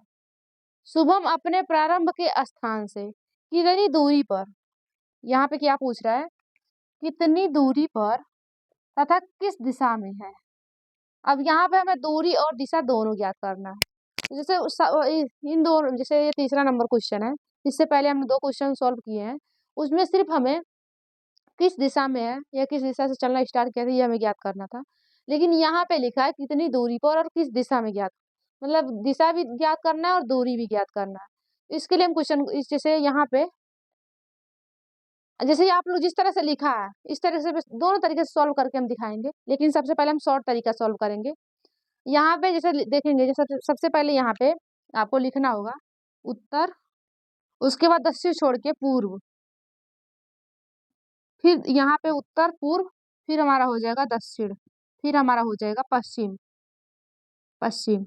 शुभम अपने प्रारंभ के स्थान से कितनी दूरी पर, यहाँ पे क्या पूछ रहा है, कितनी दूरी पर तथा किस दिशा में है। अब यहाँ पे हमें दूरी और दिशा दोनों ज्ञात करना है। तो जैसे इन दोनों, जैसे ये तीसरा नंबर क्वेश्चन है, इससे पहले हमने 2 क्वेश्चन सॉल्व किए हैं, उसमें सिर्फ हमें किस दिशा में है या किस दिशा से चलना स्टार्ट किया था ये हमें ज्ञात करना था। लेकिन यहाँ पे लिखा है कितनी दूरी पर और किस दिशा में ज्ञात, मतलब दिशा भी ज्ञात करना है और दूरी भी ज्ञात करना है। इसके लिए हम क्वेश्चन जैसे यहाँ पे जैसे आप लोग जिस तरह से लिखा है इस तरह से दोनों तरीके से सॉल्व करके हम दिखाएंगे, लेकिन सबसे पहले हम शॉर्ट तरीका सॉल्व करेंगे। यहाँ पे जैसे देखेंगे, जैसे सबसे पहले यहाँ पे आपको लिखना होगा उत्तर, उसके बाद दक्षिण छोड़ के पूर्व, फिर यहाँ पे उत्तर पूर्व, फिर हमारा हो जाएगा दक्षिण, फिर हमारा हो जाएगा पश्चिम। पश्चिम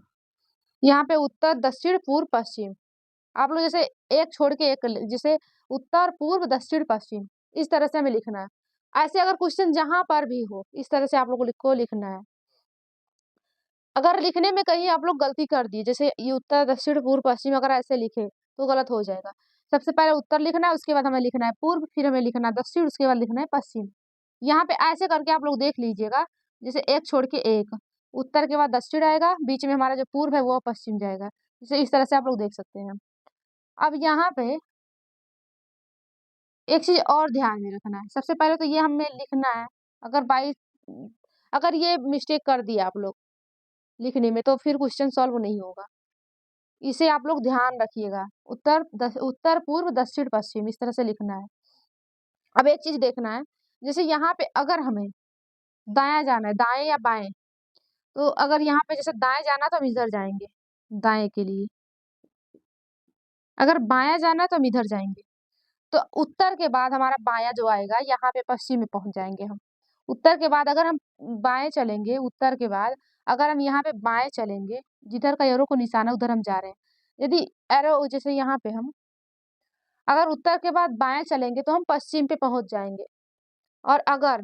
यहाँ पे उत्तर दक्षिण पूर्व पश्चिम, आप लोग जैसे एक छोड़ के एक, जैसे उत्तर पूर्व दक्षिण पश्चिम, इस तरह से हमें लिखना है। ऐसे अगर क्वेश्चन जहां पर भी हो इस तरह से आप लोग को लिखना है। अगर लिखने में कहीं आप लोग गलती कर दिए, जैसे ये उत्तर दक्षिण पूर्व पश्चिम अगर ऐसे लिखे तो गलत हो जाएगा। सबसे पहले उत्तर लिखना है, उसके बाद हमें लिखना है पूर्व, फिर हमें लिखना है दक्षिण, उसके बाद लिखना है पश्चिम। यहाँ पे ऐसे करके आप लोग देख लीजिएगा, जैसे एक छोड़ के एक, उत्तर के बाद दक्षिण आएगा, बीच में हमारा जो पूर्व है वो पश्चिम जाएगा, जैसे इस तरह से आप लोग देख सकते हैं। अब यहाँ पे एक चीज और ध्यान में रखना है, सबसे पहले तो ये हमें लिखना है। अगर ये मिस्टेक कर दिया आप लोग लिखने में तो फिर क्वेश्चन सॉल्व नहीं होगा। इसे आप लोग ध्यान रखिएगा, उत्तर पूर्व दक्षिण पश्चिम इस तरह से लिखना है। अब एक चीज देखना है, जैसे यहाँ पे अगर हमें दाया जाना है, दाएं या बाएं, तो अगर यहाँ पे जैसे दाएं जाना तो हम इधर जाएंगे दाएं के लिए, अगर बायां जाना तो हम इधर जाएंगे। तो उत्तर के बाद हमारा बायां जो आएगा यहाँ पे पश्चिम में पहुंच जाएंगे हम। उत्तर के बाद अगर हम बाएं चलेंगे, उत्तर के बाद अगर हम यहाँ पे बाएं चलेंगे, जिधर का एरो को निशाना उधर हम जा रहे हैं। यदि एरो जैसे यहाँ पे हम अगर उत्तर के बाद बाएं चलेंगे तो हम पश्चिम पे पहुंच जाएंगे। और अगर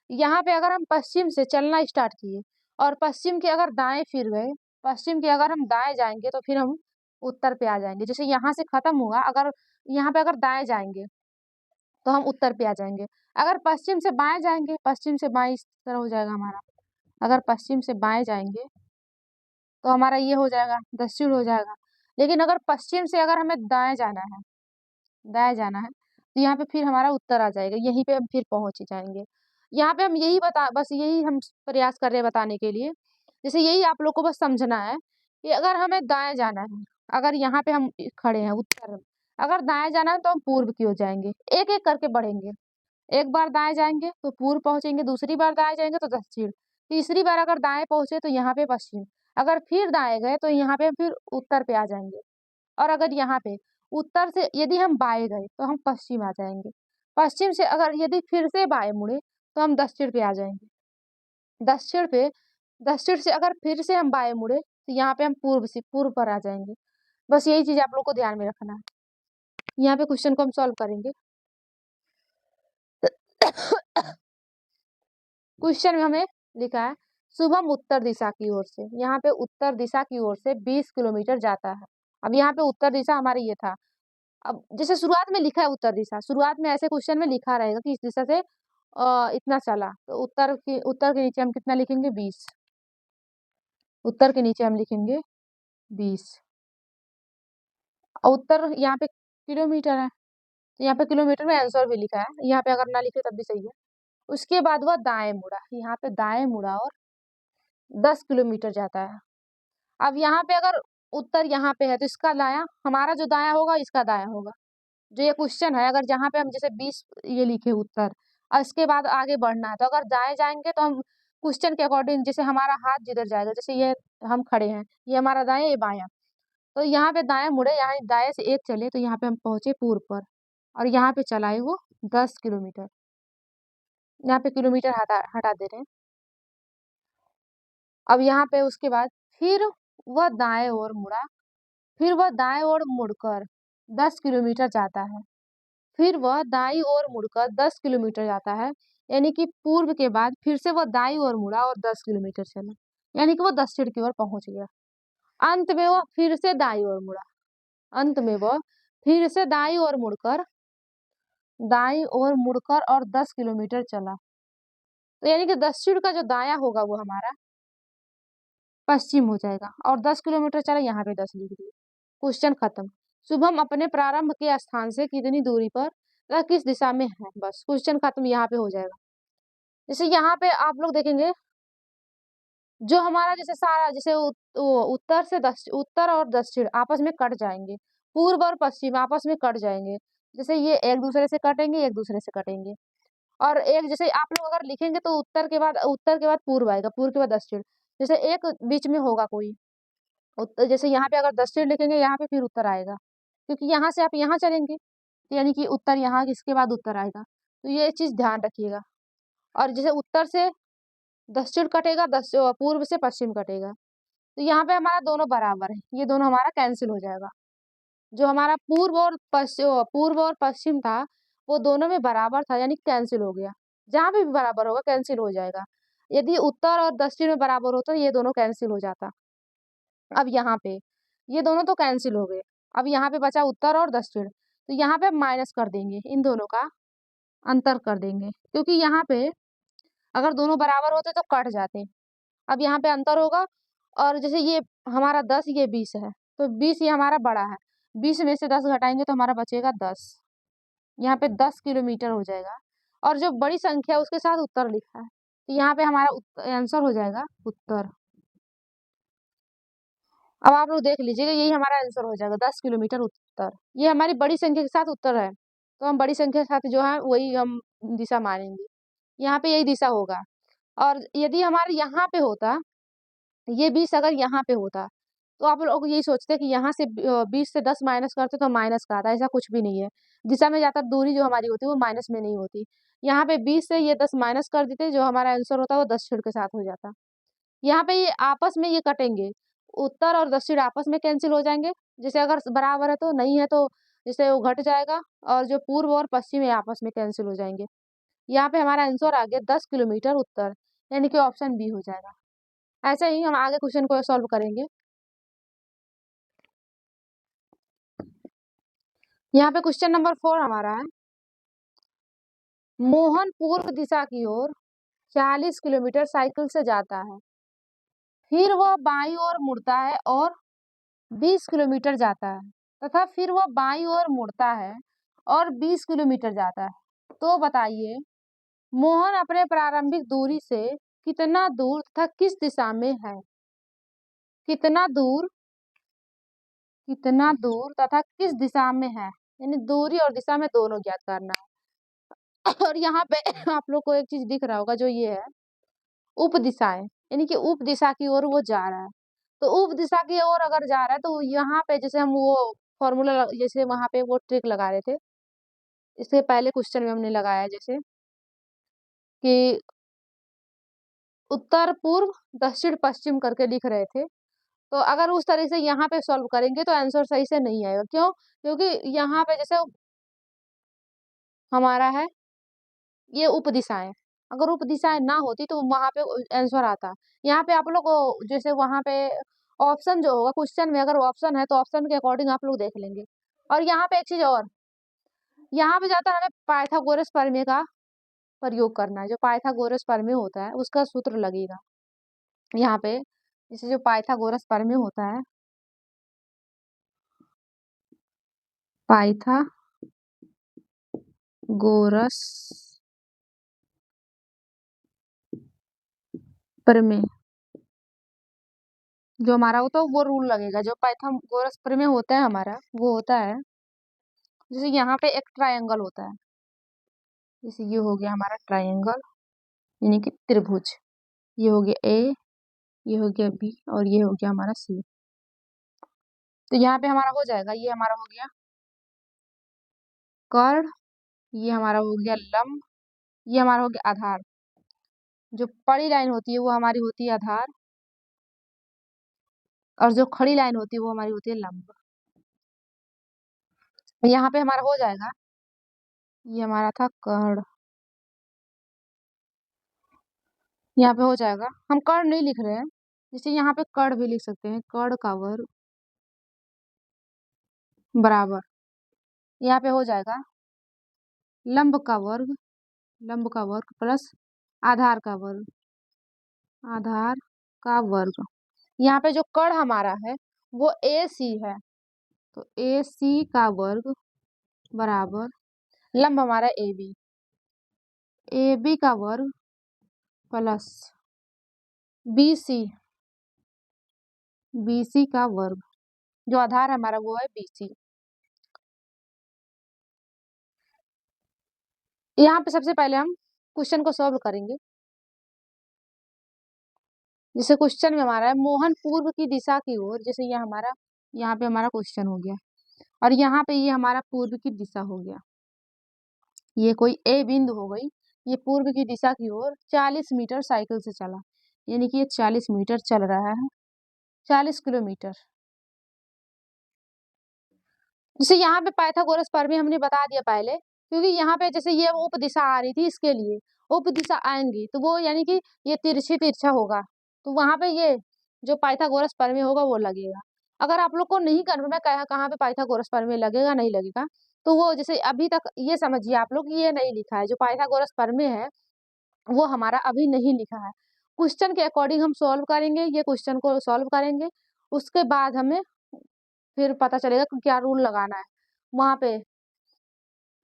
यहाँ पे अगर हम पश्चिम से चलना स्टार्ट किए और पश्चिम के अगर दाएं फिर गए, पश्चिम के अगर हम दाएं जाएंगे तो फिर हम उत्तर पे आ जाएंगे। जैसे यहाँ से खत्म हुआ, अगर यहाँ पे अगर दाएं जाएंगे तो हम उत्तर पे आ जाएंगे। अगर पश्चिम से बाएं जाएंगे, पश्चिम से बाएं इस तरह हो जाएगा हमारा, अगर पश्चिम से बाएं जाएंगे तो हमारा ये हो जाएगा, दक्षिण हो जाएगा। लेकिन अगर पश्चिम से अगर हमें दाएं जाना है, दाएं जाना है, तो यहाँ पे फिर हमारा उत्तर आ जाएगा, यहीं पे हम फिर पहुंच ही जाएंगे। यहाँ पे हम यही बस यही हम प्रयास कर रहे हैं बताने के लिए। जैसे यही आप लोग को बस समझना है कि अगर हमें दाएं जाना है, अगर यहाँ पे हम खड़े हैं उत्तर में, अगर दाएं जाना है तो हम पूर्व की ओर जाएंगे, एक एक करके बढ़ेंगे। एक बार दाएं जाएंगे तो पूर्व पहुंचेंगे, दूसरी बार दाएं जाएंगे तो दक्षिण, तीसरी बार अगर दाएं पहुंचे तो यहाँ पे पश्चिम, अगर फिर दाएं गए तो यहाँ पे फिर उत्तर पे आ जाएंगे। और अगर यहाँ पे उत्तर से यदि हम बाएं गए तो हम पश्चिम आ जाएंगे। पश्चिम से अगर यदि फिर से बाएं मुड़े तो हम दक्षिण पे आ जाएंगे। दक्षिण पे दक्षिण से अगर फिर से हम बाएं मुड़े तो यहाँ पे हम पूर्व पर आ जाएंगे। बस यही चीज आप लोग को ध्यान में रखना है। यहाँ पे क्वेश्चन को हम सॉल्व करेंगे। क्वेश्चन में हमें लिखा है शुभम उत्तर दिशा की ओर से, यहाँ पे उत्तर दिशा की ओर से 20 किलोमीटर जाता है। अब यहाँ पे उत्तर दिशा हमारी ये था। अब जैसे शुरुआत में लिखा है उत्तर दिशा, शुरुआत में ऐसे क्वेश्चन में लिखा रहेगा कि इस दिशा से इतना चला, तो उत्तर के नीचे हम कितना लिखेंगे 20, उत्तर के नीचे हम लिखेंगे 20। और उत्तर यहाँ पे किलोमीटर है, तो यहाँ पे किलोमीटर में आंसर भी लिखा है, यहाँ पे अगर ना लिखे तब भी सही है। उसके बाद वह दाएं मुड़ा, यहाँ पे दाएं मुड़ा और 10 किलोमीटर जाता है। अब यहाँ पे अगर उत्तर यहाँ पे है तो इसका दाया, हमारा जो दाया होगा इसका दाया होगा। जो ये क्वेश्चन है, अगर जहाँ पे हम जैसे 20 ये लिखे उत्तर और इसके बाद आगे बढ़ना है, तो अगर दाएं जाएंगे तो हम क्वेश्चन के अकॉर्डिंग जैसे हमारा हाथ जिधर जाएगा, जैसे ये हम खड़े हैं, ये हमारा दाएं ये बायां, तो यहाँ पे दाएं मुड़े, यहाँ दाएं से एक चले तो यहाँ पे हम पहुंचे पूर्व पर, और यहाँ पे चलाए वो 10 किलोमीटर। यहाँ पे किलोमीटर हटा दे रहे हैं। अब यहाँ पे उसके बाद फिर वह दाएं ओर मुड़ा, फिर वह दाएं ओर मुड़कर 10 किलोमीटर जाता है, फिर वह दाईं ओर मुड़कर 10 किलोमीटर जाता है। यानी कि पूर्व के बाद फिर से वह दाईं ओर मुड़ा और 10 किलोमीटर चला, यानी कि वो दक्षिण की ओर पहुंच गया। अंत में वह फिर से दाईं ओर मुड़ा, अंत में वह फिर से दाईं ओर मुड़कर और 10 किलोमीटर चला। तो यानी कि दक्षिण का जो दाया होगा वो हमारा पश्चिम हो जाएगा, और 10 किलोमीटर चला, यहाँ पे 10 लिख दिए। क्वेश्चन खत्म। शुभम अपने प्रारंभ के स्थान से कितनी दूरी पर तथा किस दिशा में है, बस क्वेश्चन खत्म, यहाँ पे हो जाएगा। जैसे यहाँ पे आप लोग देखेंगे जो हमारा जैसे सारा जैसे उत्तर और दक्षिण आपस में कट जाएंगे, पूर्व और पश्चिम आपस में कट जाएंगे। जैसे ये एक दूसरे से कटेंगे, एक दूसरे से कटेंगे। और एक जैसे आप लोग अगर लिखेंगे तो उत्तर के बाद पूर्व आएगा, पूर्व के बाद दक्षिण, जैसे एक बीच में होगा कोई उत्तर, जैसे यहाँ पे अगर दक्षिण लिखेंगे यहाँ पे फिर उत्तर आएगा, क्योंकि यहाँ से आप यहाँ चलेंगे, तो यानी कि उत्तर यहाँ, इसके बाद उत्तर आएगा। तो ये चीज ध्यान रखिएगा। और जैसे उत्तर से दक्षिण कटेगा, पूर्व से पश्चिम कटेगा, तो यहाँ पे हमारा दोनों बराबर है, ये दोनों हमारा कैंसिल हो जाएगा। जो हमारा पूर्व और पश्चिम था वो दोनों में बराबर था, यानी कैंसिल हो गया। जहाँ पे भी बराबर होगा कैंसिल हो जाएगा। यदि उत्तर और दक्षिण में बराबर होता तो ये दोनों कैंसिल हो जाता। अब यहाँ पे ये दोनों तो कैंसिल हो गए, अब यहाँ पे बचा उत्तर और दक्षिण, तो यहाँ पे माइनस कर देंगे, इन दोनों का अंतर कर देंगे, क्योंकि यहाँ पे अगर दोनों बराबर होते तो कट जाते। अब यहाँ पे अंतर होगा, और जैसे ये हमारा 10 ये 20 है, तो 20 ये हमारा बड़ा है, 20 में से 10 घटाएंगे तो हमारा बचेगा 10, यहाँ पे 10 किलोमीटर हो जाएगा। और जो बड़ी संख्या है उसके साथ उत्तर लिखा है, तो यहाँ पे हमारा आंसर हो जाएगा उत्तर। अब आप लोग देख लीजिएगा, यही हमारा आंसर हो जाएगा 10 किलोमीटर उत्तर, ये हमारी बड़ी संख्या के साथ उत्तर है। तो हम बड़ी संख्या के साथ जो है वही हम दिशा मानेंगे। यहाँ पे यही दिशा होगा। और यदि हमारे यहाँ पे होता, ये 20 अगर यहाँ पे होता, तो आप लोग यही सोचते कि यहाँ से 20 से 10 माइनस करते तो माइनस का आता, ऐसा कुछ भी नहीं है। दिशा में ज्यादातर दूरी जो हमारी होती है वो माइनस में नहीं होती। यहाँ पे 20 से ये 10 माइनस कर देते, जो हमारा आंसर होता है वो दक्षिण के साथ हो जाता। यहाँ पे ये आपस में ये कटेंगे, उत्तर और दक्षिण आपस में कैंसिल हो जाएंगे। जैसे अगर बराबर है तो, नहीं है तो जैसे वो घट जाएगा, और जो पूर्व और पश्चिम है आपस में कैंसिल हो जाएंगे। यहाँ पे हमारा आंसर आ गया 10 किलोमीटर उत्तर, यानी कि ऑप्शन बी हो जाएगा। ऐसे ही हम आगे क्वेश्चन को सॉल्व करेंगे। यहाँ पे क्वेश्चन नंबर 4 हमारा है, मोहन पूर्व दिशा की ओर 40 किलोमीटर साइकिल से जाता है, फिर वह बाईं ओर मुड़ता है और 20 किलोमीटर जाता है, तथा फिर वह बाईं ओर मुड़ता है और 20 किलोमीटर जाता है। तो बताइए, मोहन अपने प्रारंभिक दूरी से कितना दूर तथा किस दिशा में है? कितना दूर, कितना दूर तथा किस दिशा में है, यानी दूरी और दिशा में दोनों ज्ञात करना है। और यहाँ पे आप लोग को एक चीज दिख रहा होगा, जो ये है उप दिशाएं, यानी कि उप दिशा की ओर वो जा रहा है। तो उप दिशा की ओर अगर जा रहा है तो यहाँ पे जैसे हम वो फॉर्मूला, जैसे वहां पे वो ट्रिक लगा रहे थे, इससे पहले क्वेश्चन में हमने लगाया जैसे कि उत्तर पूर्व दक्षिण पश्चिम करके लिख रहे थे। तो अगर उस तरह से यहाँ पे सॉल्व करेंगे तो आंसर सही से नहीं आएगा। क्यों? क्योंकि यहाँ पे जैसे हमारा है ये उप दिशाएं, अगर उप दिशाएं ना होती तो वहां पे आंसर आता। यहाँ पे आप लोग जैसे वहां पे ऑप्शन जो होगा क्वेश्चन में, अगर ऑप्शन है तो ऑप्शन के अकॉर्डिंग आप लोग देख लेंगे। और यहाँ पे एक चीज और, यहाँ पे जाता है हमें पाइथागोरस प्रमेय का प्रयोग करना है। जो पाइथागोरस प्रमेय होता है उसका सूत्र लगेगा यहाँ पे। जैसे जो पाइथागोरस प्रमेय होता है, पाइथागोरस प्रमेय जो हमारा होता है वो रूल लगेगा। जो पाइथागोरस प्रमेय होता है हमारा, वो होता है जैसे यहाँ पे एक ट्रायंगल होता है, जैसे ये हो गया हमारा ट्रायंगल, यानी कि त्रिभुज। ये हो गया ए, ये हो गया बी, और ये हो गया हमारा सी। तो यहाँ पे हमारा हो जाएगा, ये हमारा हो गया कर्ण, ये हमारा हो गया लंब, ये हमारा हो गया आधार। जो बड़ी लाइन होती है वो हमारी होती है आधार, और जो खड़ी लाइन होती है वो हमारी होती है लंब। यहाँ पे हमारा हो जाएगा, ये हमारा था कर्ण, यहाँ पे हो जाएगा। हम कर्ण नहीं लिख रहे हैं, जैसे यहाँ पे कर्ण भी लिख सकते हैं, कर्ण का वर्ग बराबर, यहाँ पे हो जाएगा लंब का वर्ग, लंब का वर्ग प्लस आधार का वर्ग, आधार का वर्ग। यहाँ पे जो कर्ण हमारा है वो ए सी है, तो ए सी का वर्ग बराबर लंब हमारा ए बी का वर्ग प्लस बी सी का वर्ग। जो आधार हमारा वो है बी सी। यहाँ पे सबसे पहले हम क्वेश्चन को सॉल्व करेंगे। जैसे क्वेश्चन में हमारा है, मोहन पूर्व की दिशा की ओर, जैसे ये हमारा, यहाँ पे हमारा क्वेश्चन हो गया, और यहाँ पे ये हमारा पूर्व की दिशा हो गया। ये कोई ए बिंदु हो गई, ये पूर्व की दिशा की ओर 40 मीटर साइकिल से चला, यानी कि ये 40 मीटर चल रहा है, 40 किलोमीटर। जैसे यहाँ पे पाइथागोरस प्रमेय हमने बता दिया पहले, क्योंकि यहाँ पे जैसे ये उप दिशा आ रही थी, इसके लिए उप दिशा आएंगी तो वो यानी कि ये तिरछी तिरछा होगा, तो वहां पे ये जो पाइथागोरस प्रमेय होगा वो लगेगा। अगर आप लोग को नहीं कन्फर्म है कहाँ पे पाइथागोरस प्रमेय लगेगा नहीं लगेगा, तो वो जैसे अभी तक ये समझिए आप लोग, ये नहीं लिखा है जो पाइथागोरस प्रमेय है, वो हमारा अभी नहीं लिखा है। क्वेश्चन के अकॉर्डिंग हम सॉल्व करेंगे, ये क्वेश्चन को सॉल्व करेंगे, उसके बाद हमें फिर पता चलेगा कि क्या रूल लगाना है। वहां पे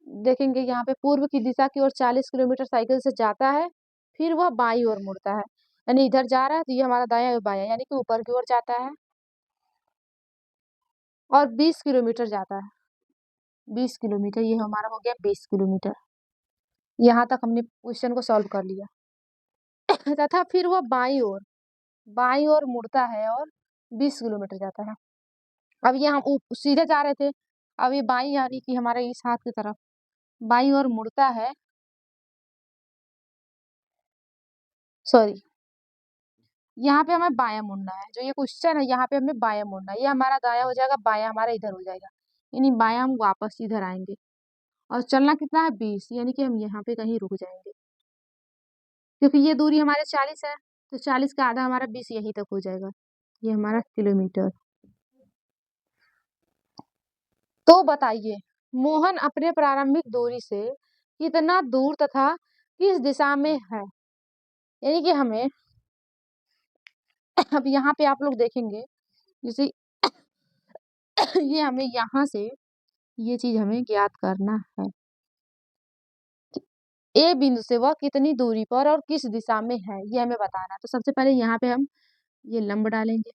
देखेंगे, यहाँ पे पूर्व की दिशा की ओर 40 किलोमीटर साइकिल से जाता है, फिर वह बाईं ओर मुड़ता है, यानी इधर जा रहा है तो ये हमारा दायां और बायां, यानी कि ऊपर की ओर जाता है, और 20 किलोमीटर जाता है, 20 किलोमीटर, ये हमारा हो गया 20 किलोमीटर। यहाँ तक हमने क्वेश्चन को सॉल्व कर लिया। तथा फिर वो बाई ओर मुड़ता है और 20 किलोमीटर जाता है। अब ये हम सीधे जा रहे थे, अब ये बाई यानी कि हमारे इस हाथ की तरफ बाई ओर मुड़ता है, सॉरी यहाँ पे हमें बायां मुड़ना है। जो ये क्वेश्चन है यहाँ पे हमें बायां मुड़ना है, ये हमारा दायां हो जाएगा, बायां हमारा इधर हो जाएगा, यानी बायां हम वापस इधर आएंगे। और चलना कितना है 20, यानी कि हम यहाँ पे कहीं रुक जाएंगे, क्योंकि ये दूरी हमारे 40 है, तो 40 का आधा हमारा 20 यहीं तक हो जाएगा, ये हमारा किलोमीटर। तो बताइए मोहन अपने प्रारंभिक दूरी से कितना दूर तथा किस दिशा में है। यानी कि हमें अब यहाँ पे आप लोग देखेंगे, जैसे ये हमें यहाँ से ये चीज हमें ज्ञात करना है, ए बिंदु से वह कितनी दूरी पर और किस दिशा में है, ये हमें बताना है। तो सबसे पहले यहाँ पे हम ये लंब डालेंगे,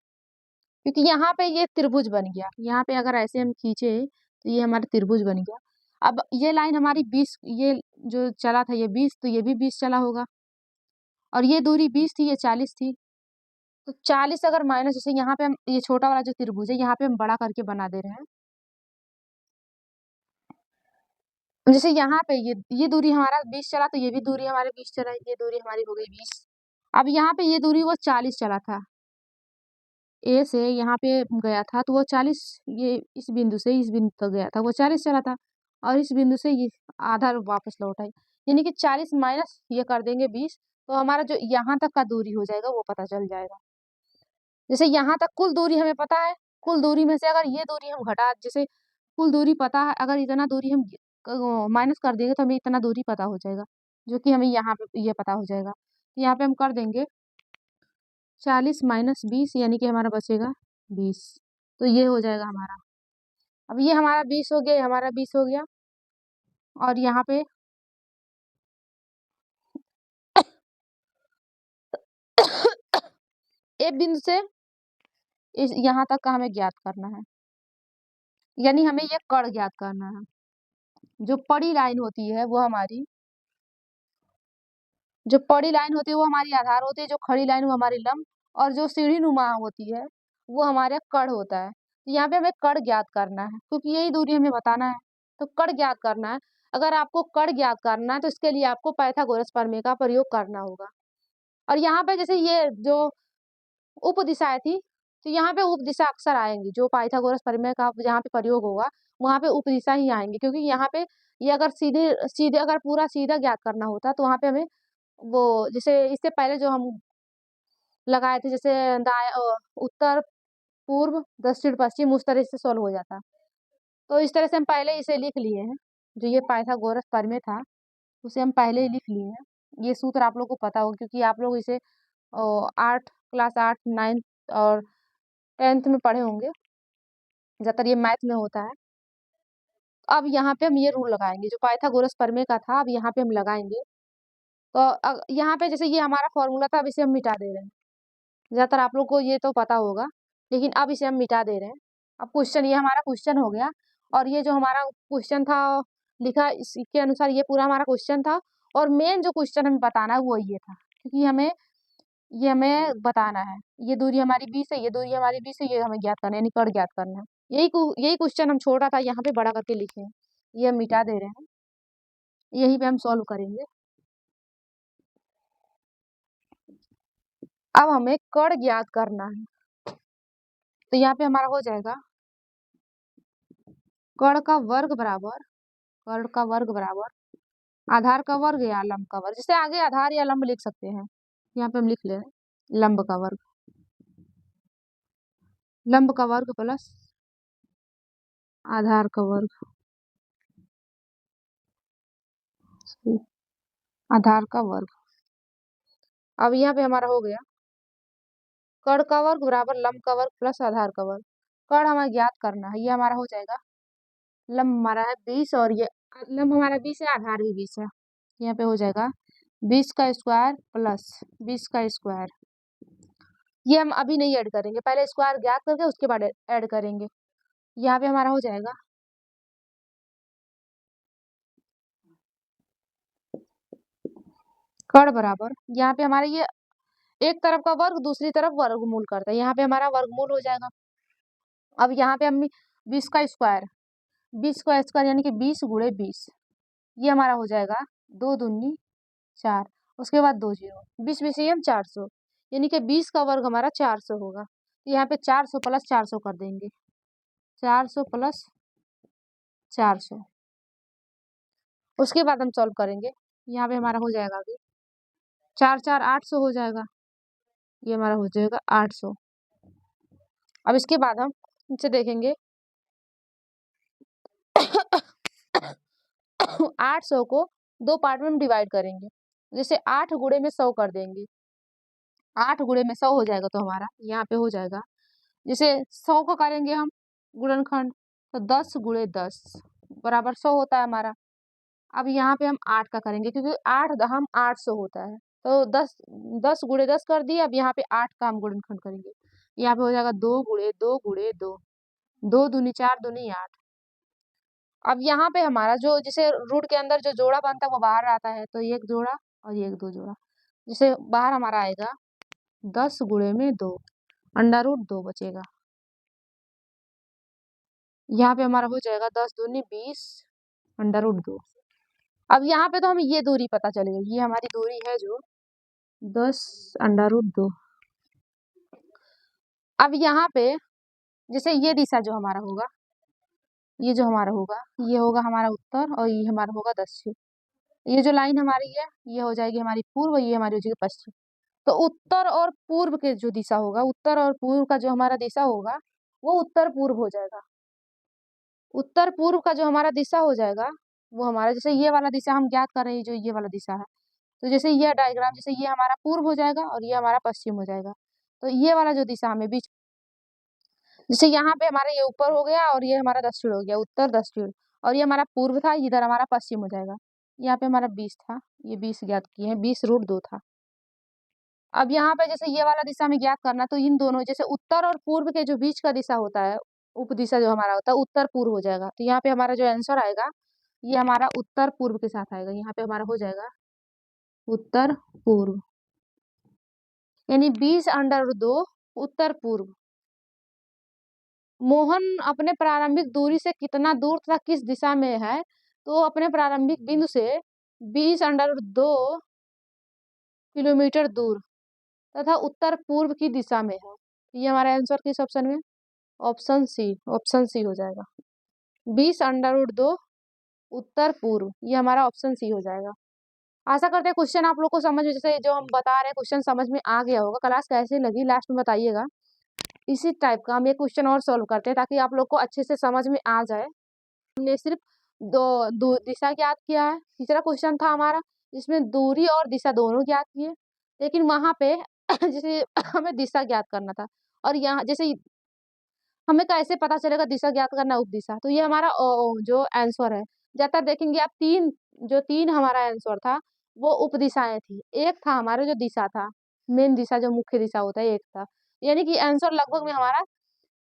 क्योंकि यहाँ पे ये त्रिभुज बन गया, यहाँ पे अगर ऐसे हम खींचे तो ये हमारा त्रिभुज बन गया। अब ये लाइन हमारी 20, ये जो चला था ये 20, तो ये भी 20 चला होगा, और ये दूरी 20 थी, ये 40 थी, तो 40 अगर माइनस, जैसे यहाँ पे हम ये छोटा वाला जो त्रिभुज है यहाँ पे हम बड़ा करके बना दे रहे हैं, जैसे यहाँ पे ये दूरी हमारा 20 चला, तो ये भी दूरी हमारे 20 चला, ये दूरी हमारी हो गई 20। अब यहाँ पे ये दूरी वो 40 चला था, ए से यहाँ पे गया था, तो वो 40, ये इस बिंदु से इस बिंदु तक गया था, वो 40 चला था, और इस बिंदु से ये आधा वापस लौट आई, यानी कि 40 माइनस ये कर देंगे 20, तो हमारा जो यहाँ तक का दूरी हो जाएगा वो पता चल जाएगा। जैसे यहाँ तक कुल दूरी हमें पता है, कुल दूरी में से अगर ये दूरी हम घटा, जैसे कुल दूरी पता है, अगर इतना दूरी हम माइनस कर देंगे तो हमें इतना दूरी पता हो जाएगा, जो कि हमें यहाँ पे ये पता हो जाएगा। तो यहाँ पे हम कर देंगे 40 माइनस 20, यानी कि हमारा बचेगा 20, तो ये हो जाएगा हमारा। अब ये हमारा 20 हो गया, ये हमारा 20 हो गया, और यहाँ पे एक बिंदु से इस यहाँ तक का हमें ज्ञात करना है, यानी हमें ये कर्ण ज्ञात करना है। जो पड़ी लाइन होती है वो हमारी, जो पड़ी लाइन होती है वो हमारी आधार होती है, जो खड़ी लाइन वो हमारी लंब, और जो सीढ़ी नुमा होती है वो हमारे कर्ण होता है। तो यहाँ पे हमें कर्ण ज्ञात करना है, क्योंकि यही दूरी हमें बताना है, तो कर्ण ज्ञात करना है। अगर आपको कर्ण ज्ञात करना है तो इसके लिए आपको पाइथागोरस प्रमेय का प्रयोग करना होगा। और यहाँ पे जैसे ये जो उप दिशाएं थी, तो यहाँ पे उप दिशा अक्सर आएंगी, जो पाइथागोरस प्रमेय का जहाँ पे प्रयोग होगा वहां पे उप दिशा ही आएंगे, क्योंकि यहाँ पे ये अगर सीधे सीधे अगर पूरा सीधा ज्ञात करना होता तो वहां पे हमें वो, जैसे इससे पहले जो हम लगाए थे, जैसे उत्तर पूर्व दक्षिण पश्चिम, उस तरह से सॉल्व हो जाता। तो इस तरह से हम पहले इसे लिख लिए हैं, जो ये पाइथागोरस प्रमेय था उसे हम पहले ही लिख लिए हैं। ये सूत्र आप लोग को पता होगा, क्योंकि आप लोग इसे 8 क्लास 8 9 और 10th में पढ़े होंगे, ज्यादातर ये मैथ में होता है। अब यहाँ पे हम ये रूल लगाएंगे जो पाइथागोरस प्रमेय का था, अब यहाँ पे हम लगाएंगे। तो यहाँ पे जैसे ये हमारा फॉर्मूला था, अब इसे हम मिटा दे रहे हैं, ज्यादातर आप लोग को ये तो पता होगा, लेकिन अब इसे हम मिटा दे रहे हैं। अब क्वेश्चन, ये हमारा क्वेश्चन हो गया, और ये जो हमारा क्वेश्चन था लिखा इसके अनुसार ये पूरा हमारा क्वेश्चन था, और मेन जो क्वेश्चन हमें बताना है वो ये था, क्योंकि ये हमें बताना है, ये दूरी हमारी 20 है, ये दूरी हमारी 20 है, ये हमें ज्ञात करना है, यानी कर्ण ज्ञात करना है। यही क्वेश्चन हम छोटा था यहाँ पे बड़ा करके लिखे हैं, ये हम मिटा दे रहे हैं, यही पे हम सॉल्व करेंगे। अब हमें कर्ण ज्ञात करना है, तो यहाँ पे हमारा हो जाएगा कर्ण का वर्ग बराबर, कर्ण का वर्ग बराबर आधार का वर्ग या लंब का वर्ग, जैसे आगे आधार या लंब लिख सकते हैं, यहाँ पे हम लिख ले रहे हैं लंब का वर्ग, लंब का वर्ग प्लस आधार का वर्ग, आधार का वर्ग। अब यहाँ पे हमारा हो गया कर्ण का वर्ग बराबर लंब का वर्ग प्लस आधार का वर्ग। कर्ण हमें ज्ञात करना है, ये हमारा हो जाएगा, लंब हमारा है 20, और ये लंब हमारा 20 है, आधार भी 20 है, यहाँ पे हो जाएगा 20 का स्क्वायर प्लस 20 का स्क्वायर। ये हम अभी नहीं ऐड करेंगे, पहले स्क्वायर ज्ञात करके उसके बाद ऐड करेंगे। यहाँ पे हमारा हो जाएगा कड़ बराबर यहाँ पे हमारा ये एक तरफ का वर्ग दूसरी तरफ वर्गमूल करता है, यहाँ पे हमारा वर्गमूल हो जाएगा। अब यहाँ पे हम 20 का स्क्वायर, 20 का स्क्वायर यानी कि 20 गुणे 20, ये हमारा हो जाएगा 2 दूनी 4, उसके बाद 2 जीरो, 20 बीसीएम 400, यानी कि 20 का वर्ग हमारा 400 होगा। तो यहाँ पे 400 प्लस 400 कर देंगे, 400 प्लस 400, उसके बाद हम सॉल्व करेंगे। यहाँ पे हमारा हो जाएगा अभी 4 4 800 हो जाएगा, ये हमारा हो जाएगा 800। अब इसके बाद हम इनसे देखेंगे 800 को 2 पार्ट में हम डिवाइड करेंगे, जैसे 8 गुणे में 100 कर देंगे, 8 गुणे में 100 हो जाएगा, तो हमारा यहाँ पे हो जाएगा, जैसे 100 को करेंगे हम गुणनखंड, तो 10 गुणे 10 बराबर 100 होता है हमारा। अब यहाँ पे हम 8 का करेंगे, क्योंकि 8 हम 800 होता है, तो 10 गुणे 10 कर दिए। अब यहाँ पे 8 का हम गुणनखंड करेंगे, यहाँ पे हो जाएगा 2 गुणे 2 गुणे 2, 2 दूनी 4 दूनी 8। अब यहाँ पे हमारा जो जैसे रूट के अंदर जो जोड़ा बनता है वो बाहर आता है, तो एक जोड़ा और एक 2 जोड़ा, जैसे बाहर हमारा आएगा 10 गुणे में 2, अंडर रूट 2 बचेगा। यहाँ पे हमारा हो जाएगा 10 दूनी 20, अंडर रूट 2। अब यहाँ पे तो हमें ये दूरी पता चलेगी, ये हमारी दूरी है जो 10 अंडर रूट 2। अब यहाँ पे जैसे ये दिशा जो हमारा होगा, ये जो हमारा होगा, ये होगा हमारा उत्तर और ये हमारा होगा दक्षिण। ये जो लाइन हमारी है ये हो जाएगी हमारी पूर्व, ये हमारी हो जाएगी पश्चिम। तो उत्तर और पूर्व के जो दिशा होगा, उत्तर और पूर्व का जो हमारा दिशा होगा वो उत्तर पूर्व हो जाएगा। उत्तर पूर्व का जो हमारा दिशा हो जाएगा वो हमारा, जैसे ये वाला दिशा हम ज्ञात कर रहे हैं, जो ये वाला दिशा है, तो जैसे ये डायग्राम, जैसे ये हमारा पूर्व हो जाएगा और ये हमारा पश्चिम हो जाएगा। तो ये वाला जो दिशा हमें बीच, जैसे यहाँ पे हमारा ये ऊपर हो गया और ये हमारा दक्षिण हो गया, उत्तर दक्षिण, और ये हमारा पूर्व था, इधर हमारा पश्चिम हो जाएगा। यहाँ पे हमारा 20 था, ये 20 ज्ञात किए हैं, 20 रूट 2 था। अब यहाँ पे जैसे ये वाला दिशा हमें ज्ञात करना, तो इन दोनों जैसे उत्तर और पूर्व के जो बीच का दिशा होता है, उप दिशा जो हमारा होता है उत्तर पूर्व हो जाएगा। तो यहाँ पे हमारा जो आंसर आएगा ये हमारा उत्तर पूर्व के साथ आएगा, यहाँ पे हमारा हो जाएगा उत्तर पूर्व, यानी 20 अंडर 2 उत्तर पूर्व। मोहन अपने प्रारंभिक दूरी से कितना दूर तथा किस दिशा में है, तो अपने प्रारंभिक बिंदु से 20 अंडर 2 किलोमीटर दूर तथा उत्तर पूर्व की दिशा में है। ये हमारा आंसर किस ऑप्शन में, ऑप्शन सी, ऑप्शन सी हो जाएगा, 20 अंडर रूट 2 उत्तर पूर्व, ये हमारा ऑप्शन सी हो जाएगा। आशा करते हैं क्वेश्चन आप लोग को समझ में, जैसे जो हम बता रहे हैं क्वेश्चन समझ में आ गया होगा। क्लास कैसे लगी लास्ट में बताइएगा। इसी टाइप का हम एक क्वेश्चन और सॉल्व करते हैं ताकि आप लोग को अच्छे से समझ में आ जाए। हमने सिर्फ दो दिशा ज्ञात किया है, तीसरा क्वेश्चन था हमारा जिसमें दूरी और दिशा दोनों ज्ञात किए, लेकिन वहां पे जैसे हमें दिशा ज्ञात करना था, और यहाँ जैसे हमें कैसे पता चलेगा दिशा ज्ञात करना उप दिशा, तो ये हमारा जो आंसर है, ज्यादातर देखेंगे आप तीन हमारा आंसर था वो उप दिशाएं थी, एक था हमारा जो दिशा था, मेन दिशा जो मुख्य दिशा होता है एक था, यानी कि आंसर लगभग में हमारा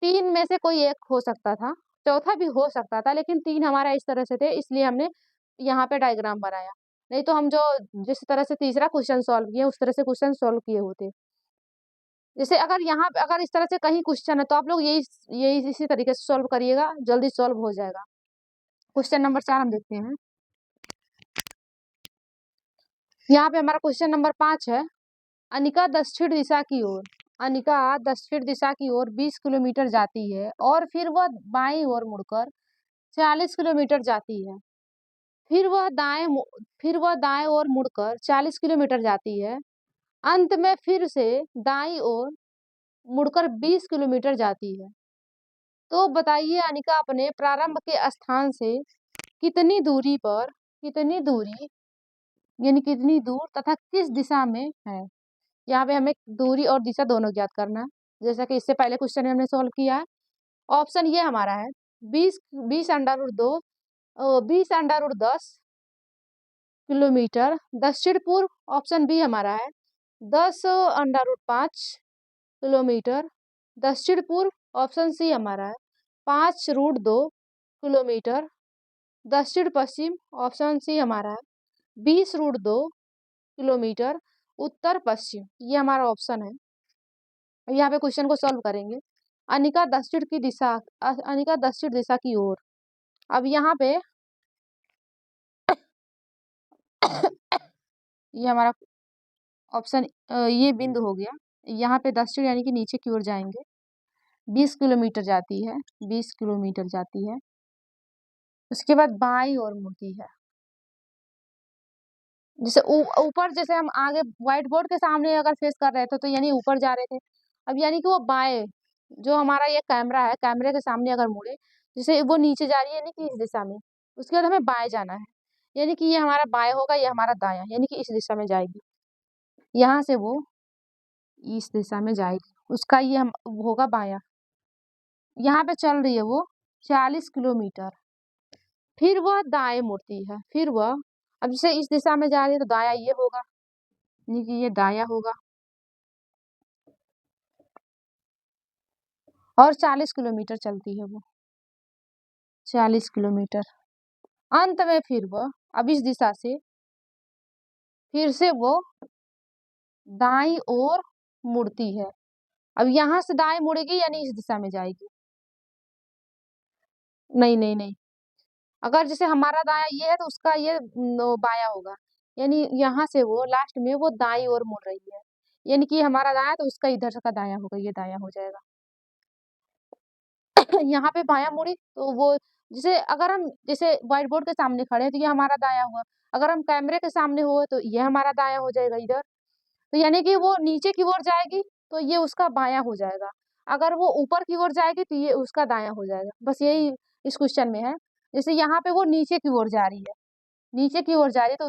3 में से कोई एक हो सकता था, चौथा भी हो सकता था, लेकिन 3 हमारा इस तरह से थे, इसलिए हमने यहाँ पे डायग्राम बनाया। नहीं तो हम जो जिस तरह से तीसरा क्वेश्चन सॉल्व किए उस तरह से क्वेश्चन सॉल्व किए होते। जैसे अगर यहाँ पे अगर इस तरह से कहीं क्वेश्चन है तो आप लोग यही यही इसी तरीके से सॉल्व करिएगा, जल्दी सॉल्व हो जाएगा। क्वेश्चन नंबर 4 हम देखते हैं। यहाँ पे हमारा क्वेश्चन नंबर 5 है, अनिका दक्षिण दिशा की ओर, अनिका दक्षिण दिशा की ओर 20 किलोमीटर जाती है और फिर वह बाईं ओर मुड़कर 40 किलोमीटर जाती है, फिर वह दाएं ओर मुड़कर 40 किलोमीटर जाती है, अंत में फिर से दाईं ओर मुड़कर 20 किलोमीटर जाती है। तो बताइए अनिका अपने प्रारंभ के स्थान से कितनी दूरी यानी कितनी दूर तथा किस दिशा में है। यहाँ पे हमें दूरी और दिशा दोनों ज्ञात करना है, जैसा कि इससे पहले क्वेश्चन में हमने सॉल्व किया है। ऑप्शन ये हमारा है 20 under root 2 20 under root 10 kilometre दक्षिण पूर्व। ऑप्शन बी हमारा है 10 अंडर रूट 5 किलोमीटर दक्षिण पूर्व। ऑप्शन सी हमारा है 5 रूट 2 किलोमीटर दक्षिण पश्चिम। ऑप्शन सी हमारा है 20 रूट 2 किलोमीटर उत्तर पश्चिम, ये हमारा ऑप्शन है। अब यहाँ पे क्वेश्चन को सॉल्व करेंगे। अनिका दक्षिण दिशा की ओर। अब यहाँ पे ये हमारा ऑप्शन, ये बिंदु हो गया। यहाँ पे दक्षिण यानी कि नीचे की ओर जाएंगे। 20 किलोमीटर जाती है, 20 किलोमीटर जाती है। उसके बाद बाईं ओर मुड़ती है। जैसे ऊपर, जैसे हम आगे व्हाइट बोर्ड के सामने अगर फेस कर रहे थे तो यानी ऊपर जा रहे थे। अब यानी कि वो बाएं, जो हमारा ये कैमरा है, कैमरे के सामने अगर मुड़े, जैसे वो नीचे जा रही है यानी कि इस दिशा में, उसके बाद हमें बाएं जाना है। यानी कि ये हमारा बाएं होगा, ये हमारा दायां, यानी कि इस दिशा में जाएगी। यहाँ से वो इस दिशा में जाएगी, उसका ये हम होगा बायां। यहाँ पे चल रही है वो 40 किलोमीटर। फिर वह दाएं मुड़ती है, फिर वह, अब जैसे इस दिशा में जा रही है तो दायां ये होगा, यानी कि ये दायां होगा। और 40 किलोमीटर चलती है वो, 40 किलोमीटर। अंत में फिर वह, अब इस दिशा से फिर से वो दाईं ओर मुड़ती है। अब यहाँ से दाएं मुड़ेगी यानी इस दिशा में जाएगी। नहीं नहीं नहीं, अगर जैसे हमारा दाया ये है तो उसका ये बाया होगा। यानी यहाँ से वो लास्ट में वो दाईं ओर मुड़ रही है, यानी कि हमारा दाया तो उसका इधर का दाया होगा, ये दाया हो जाएगा। यहाँ पे बायां मुड़ी तो वो, जैसे अगर हम जैसे व्हाइट बोर्ड के सामने खड़े हैं तो ये हमारा दाया हुआ। अगर हम कैमरे के सामने हुए तो ये हमारा दाया हो जाएगा इधर। तो यानी कि वो नीचे की ओर जाएगी तो ये उसका बायां हो जाएगा। अगर वो ऊपर की ओर जाएगी तो ये उसका दायां हो जाएगा। बस यही इस क्वेश्चन में है। जैसे यहाँ पे वो नीचे की ओर जा रही है, नीचे की ओर जा रही है तो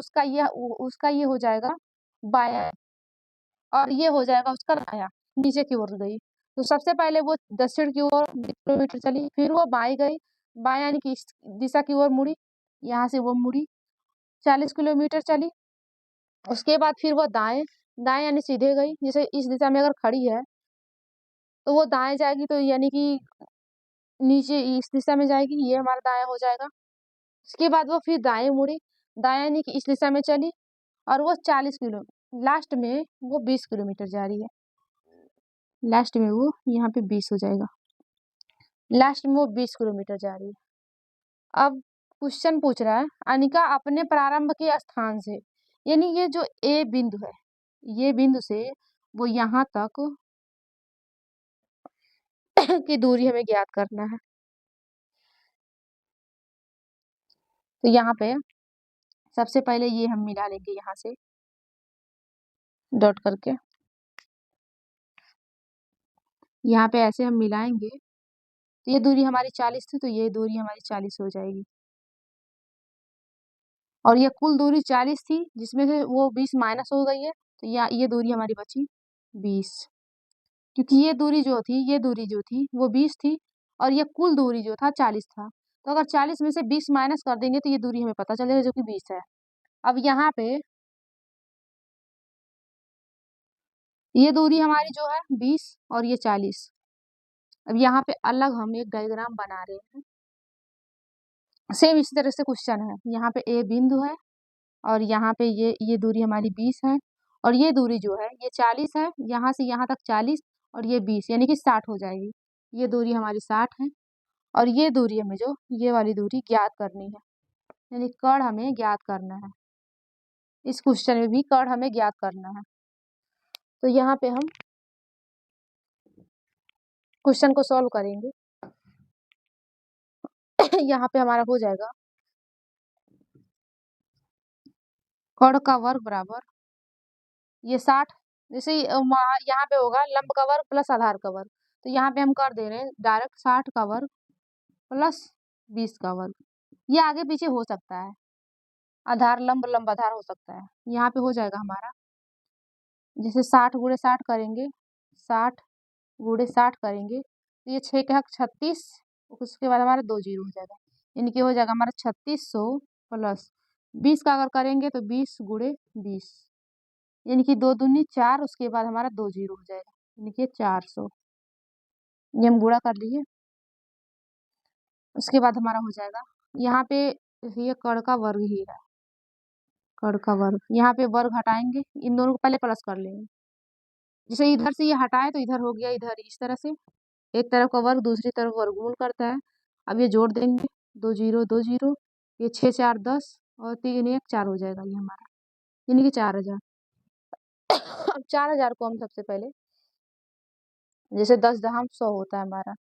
उसका ये हो जाएगा बायां, और ये हो जाएगा उसका दायां, नीचे की ओर गई। तो सबसे पहले वो दक्षिण की ओर 20 किलोमीटर चली, फिर वो बाएं गई, बाएं यानी कि इस दिशा की ओर मुड़ी, यहाँ से वो मुड़ी 40 किलोमीटर चली। उसके बाद फिर वो दाएं, दाएं यानी सीधे गई। जैसे इस दिशा में अगर खड़ी है तो वो दाएं जाएगी, तो यानी कि नीचे इस दिशा में जाएगी, ये हमारा दायां हो जाएगा। उसके बाद वो फिर दाएं मुड़ी, दाएं यानी कि इस दिशा में चली, और वो 40 किलो, लास्ट में वो 20 किलोमीटर जा रही है। लास्ट में वो यहाँ पे 20 हो जाएगा, लास्ट में वो 20 किलोमीटर जा रही है। अब क्वेश्चन पूछ रहा है, अनिका अपने प्रारंभ के स्थान से, यानी ये जो ए बिंदु है, ये बिंदु से वो यहाँ तक की दूरी हमें ज्ञात करना है। तो यहाँ पे सबसे पहले ये हम मिला लेंगे यहाँ से डॉट करके, यहाँ पे ऐसे हम मिलाएंगे तो ये दूरी हमारी 40 थी, तो ये दूरी हमारी 40 हो जाएगी। और ये कुल दूरी 40 थी, जिसमें से वो 20 माइनस हो गई है, तो ये दूरी हमारी बची 20। क्योंकि ये दूरी जो थी वो 20 थी, और ये कुल दूरी जो था 40 था। तो अगर 40 में से 20 माइनस कर देंगे तो ये दूरी हमें पता चलेगा, जो कि 20 है। अब यहाँ पे ये दूरी हमारी जो है 20 और ये 40। अब यहाँ पे अलग हम एक डायग्राम बना रहे हैं। सेम इसी तरह से क्वेश्चन है, यहाँ पे ए बिंदु है, और यहाँ पे ये दूरी हमारी 20 है, और ये दूरी जो है ये 40 है, यहाँ से यहाँ तक 40, और ये 20 यानी कि 60 हो जाएगी। ये दूरी हमारी 60 है, और ये दूरी हमें जो ये वाली दूरी ज्ञात करनी है, यानी कर्ण हमें ज्ञात करना है। इस क्वेश्चन में भी कर्ण हमें ज्ञात करना है। तो यहाँ पे हम क्वेश्चन को सॉल्व करेंगे। यहाँ पे हमारा हो जाएगा कर्ण का वर्ग बराबर ये 60, जैसे यहाँ पे होगा लंब का वर्ग प्लस आधार का वर्ग, तो यहाँ पे हम कर दे रहे हैं डायरेक्ट 60 का वर्ग प्लस 20 का वर्ग। ये आगे पीछे हो सकता है, आधार लंब लंब आधार हो सकता है। यहाँ पे हो जाएगा हमारा, जैसे 60 गुणे 60 करेंगे, 60 गुणे 60 करेंगे तो ये 6 के हक 36, उसके बाद हमारा 2 जीरो हो जाएगा, यानी कि हो जाएगा हमारा 3600 प्लस 20 का अगर करेंगे तो 20 गुणे 20, यानी कि 2 दूनी 4, उसके बाद हमारा 2 जीरो हो जाएगा, यानी कि 400। ये हम गुणा कर लिए, उसके बाद हमारा हो जाएगा यहाँ पे ये कर्ण का वर्ग ही है, कड़ का वर्ग, यहाँ पे वर्ग हटाएंगे, इन दोनों को पहले प्लस कर लेंगे। जैसे इधर से ये हटाए तो इधर हो गया, इधर इस तरह से एक तरफ का वर्ग दूसरी तरफ वर्गमूल करता है। अब ये जोड़ देंगे, 2 जीरो 2 जीरो, ये 6 4 10 और 3 1 4 हो जाएगा ये हमारा, यानी कि 4000। अब 4000 को हम सबसे पहले, जैसे 10 दहाम 100 होता है हमारा,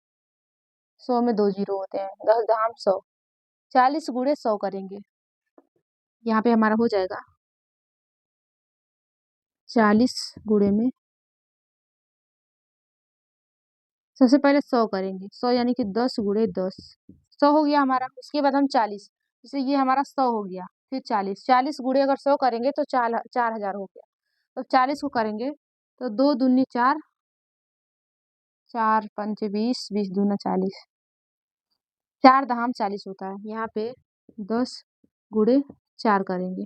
100 में 2 जीरो होते हैं, 10 दहाम 100, 40 गुणे 100 करेंगे, यहाँ पे हमारा हो जाएगा 40 गुणे में, सबसे पहले 100 करेंगे, 100 यानी कि 10 गुणे 10, 100 हो गया हमारा। उसके बाद हम 40, जैसे ये हमारा 100 हो गया, फिर 40, 40 गुणे अगर 100 करेंगे तो 4000 हो गया। तो 40 को करेंगे तो 2 दूनी 4, 4 पंचे 20, 20 दूना 40, 4 दहाम 40 होता है। यहाँ पे 10 गुणे 4 करेंगे,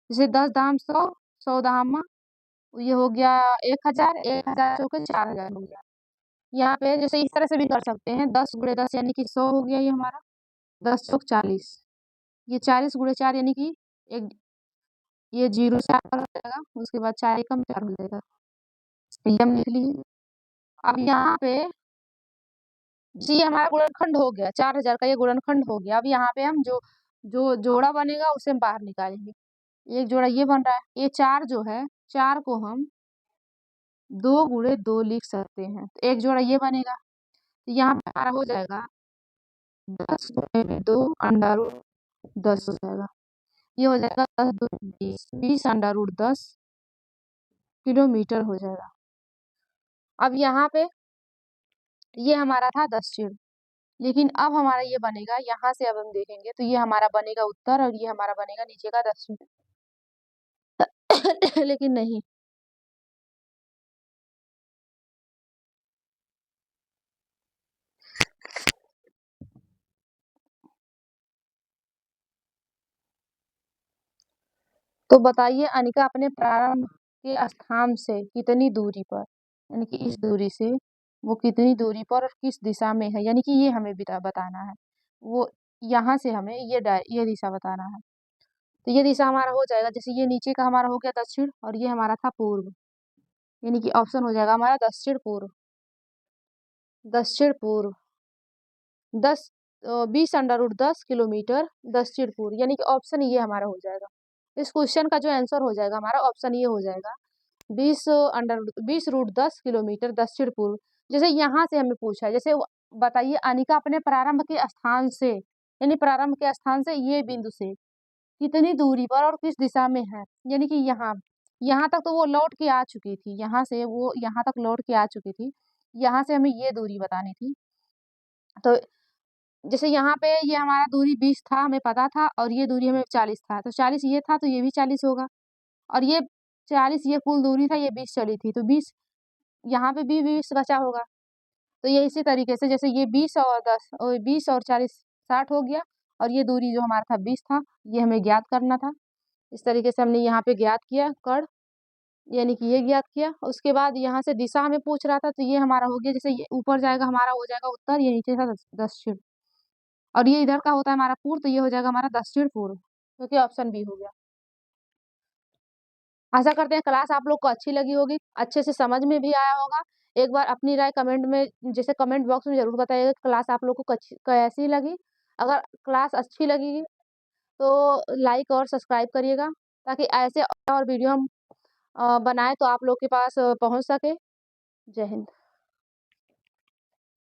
जैसे 10 दहाम 100, 100 दहाम ये हो गया 1000, 1000 चौके 4000 हो गया। यहाँ पे जैसे इस तरह से भी कर सकते हैं, 10 गुणे 10 यानी कि 100 हो गया ये हमारा, 10 चौक 40, ये 40 गुणे 4 यानी कि एक, ये 0 4 हो जाएगा, उसके बाद 4 एकम 4 हो जाएगा, हम लिख लीजिए। अब यहाँ पे जी हमारा गुणनखंड हो गया, 4000 का ये गुणनखंड हो गया। अब यहाँ पे हम जो जो जोड़ा बनेगा उसे हम बाहर निकालेंगे। एक जोड़ा ये बन रहा है, ये 4 जो है, 4 को हम 2 गुणे 2 लिख सकते हैं, तो एक जोड़ा ये बनेगा, तो यहाँ पे हमारा हो जाएगा 10 गुणे में 2 अंडा रूट 10 हो जाएगा, ये हो जाएगा 10 2 20, 20 अंडा रूट 10 किलोमीटर हो जाएगा। अब यहाँ पे ये हमारा था दक्षिण, लेकिन अब हमारा ये बनेगा, यहाँ से अब हम देखेंगे तो ये हमारा बनेगा उत्तर और ये हमारा बनेगा नीचे का दक्षिण। लेकिन नहीं, तो बताइए अनिका अपने प्रारंभ के स्थान से कितनी दूरी पर, यानी कि इस दूरी से वो कितनी दूरी पर और किस दिशा में है, यानी कि ये हमें बताना है। वो यहाँ से हमें ये दिशा बताना है। तो ये दिशा हमारा हो जाएगा, जैसे ये नीचे का हमारा हो गया दक्षिण और ये हमारा था पूर्व, यानी कि ऑप्शन हो जाएगा हमारा दक्षिण पूर्व, दक्षिण पूर्व 10 20 अंडर रूट 10 किलोमीटर दक्षिण पूर्व, यानी कि ऑप्शन ये हमारा हो जाएगा। इस क्वेश्चन का जो आंसर हो जाएगा हमारा ऑप्शन ये हो जाएगा, 20 रूट 10 किलोमीटर दक्षिण पूर्व। जैसे यहाँ से हमें पूछा है, जैसे बताइए अनिका अपने प्रारंभ के स्थान से, यानी प्रारंभ के स्थान से ये बिंदु से कितनी दूरी पर और किस दिशा में है, यानी कि यहाँ, यहाँ तक तो वो लौट के आ चुकी थी, यहाँ से वो यहाँ तक लौट के आ चुकी थी, यहाँ से हमें ये दूरी बतानी थी। तो जैसे यहाँ पे ये हमारा दूरी 20 था, हमें पता था, और ये दूरी हमें 40 था, तो 40 ये था तो ये भी 40 होगा, और ये 40 ये कुल दूरी था, ये 20 चली थी, तो 20 यहाँ पे भी 20 बचा होगा। तो ये इसी तरीके से, जैसे ये 20 और 10 और 20 और 40 60 हो गया, और ये दूरी जो हमारा था 20 था, ये हमें ज्ञात करना था। इस तरीके से हमने यहाँ पे ज्ञात किया कड़, यानी कि ये ज्ञात किया। उसके बाद यहाँ से दिशा हमें पूछ रहा था, तो ये हमारा हो गया, जैसे ये ऊपर जाएगा हमारा हो जाएगा उत्तर, ये नीचे था दक्षिण, और ये इधर का होता है हमारा पूर्व, तो ये हो जाएगा हमारा दक्षिण पूर्व, क्योंकि ऑप्शन बी हो गया। आशा करते हैं क्लास आप लोग को अच्छी लगी होगी, अच्छे से समझ में भी आया होगा। एक बार अपनी राय कमेंट में, जैसे कमेंट बॉक्स में जरूर बताइएगा क्लास आप लोग को कैसी लगी। अगर क्लास अच्छी लगी तो लाइक और सब्सक्राइब करिएगा, ताकि ऐसे और वीडियो हम बनाए तो आप लोग के पास पहुंच सके। जय हिंद।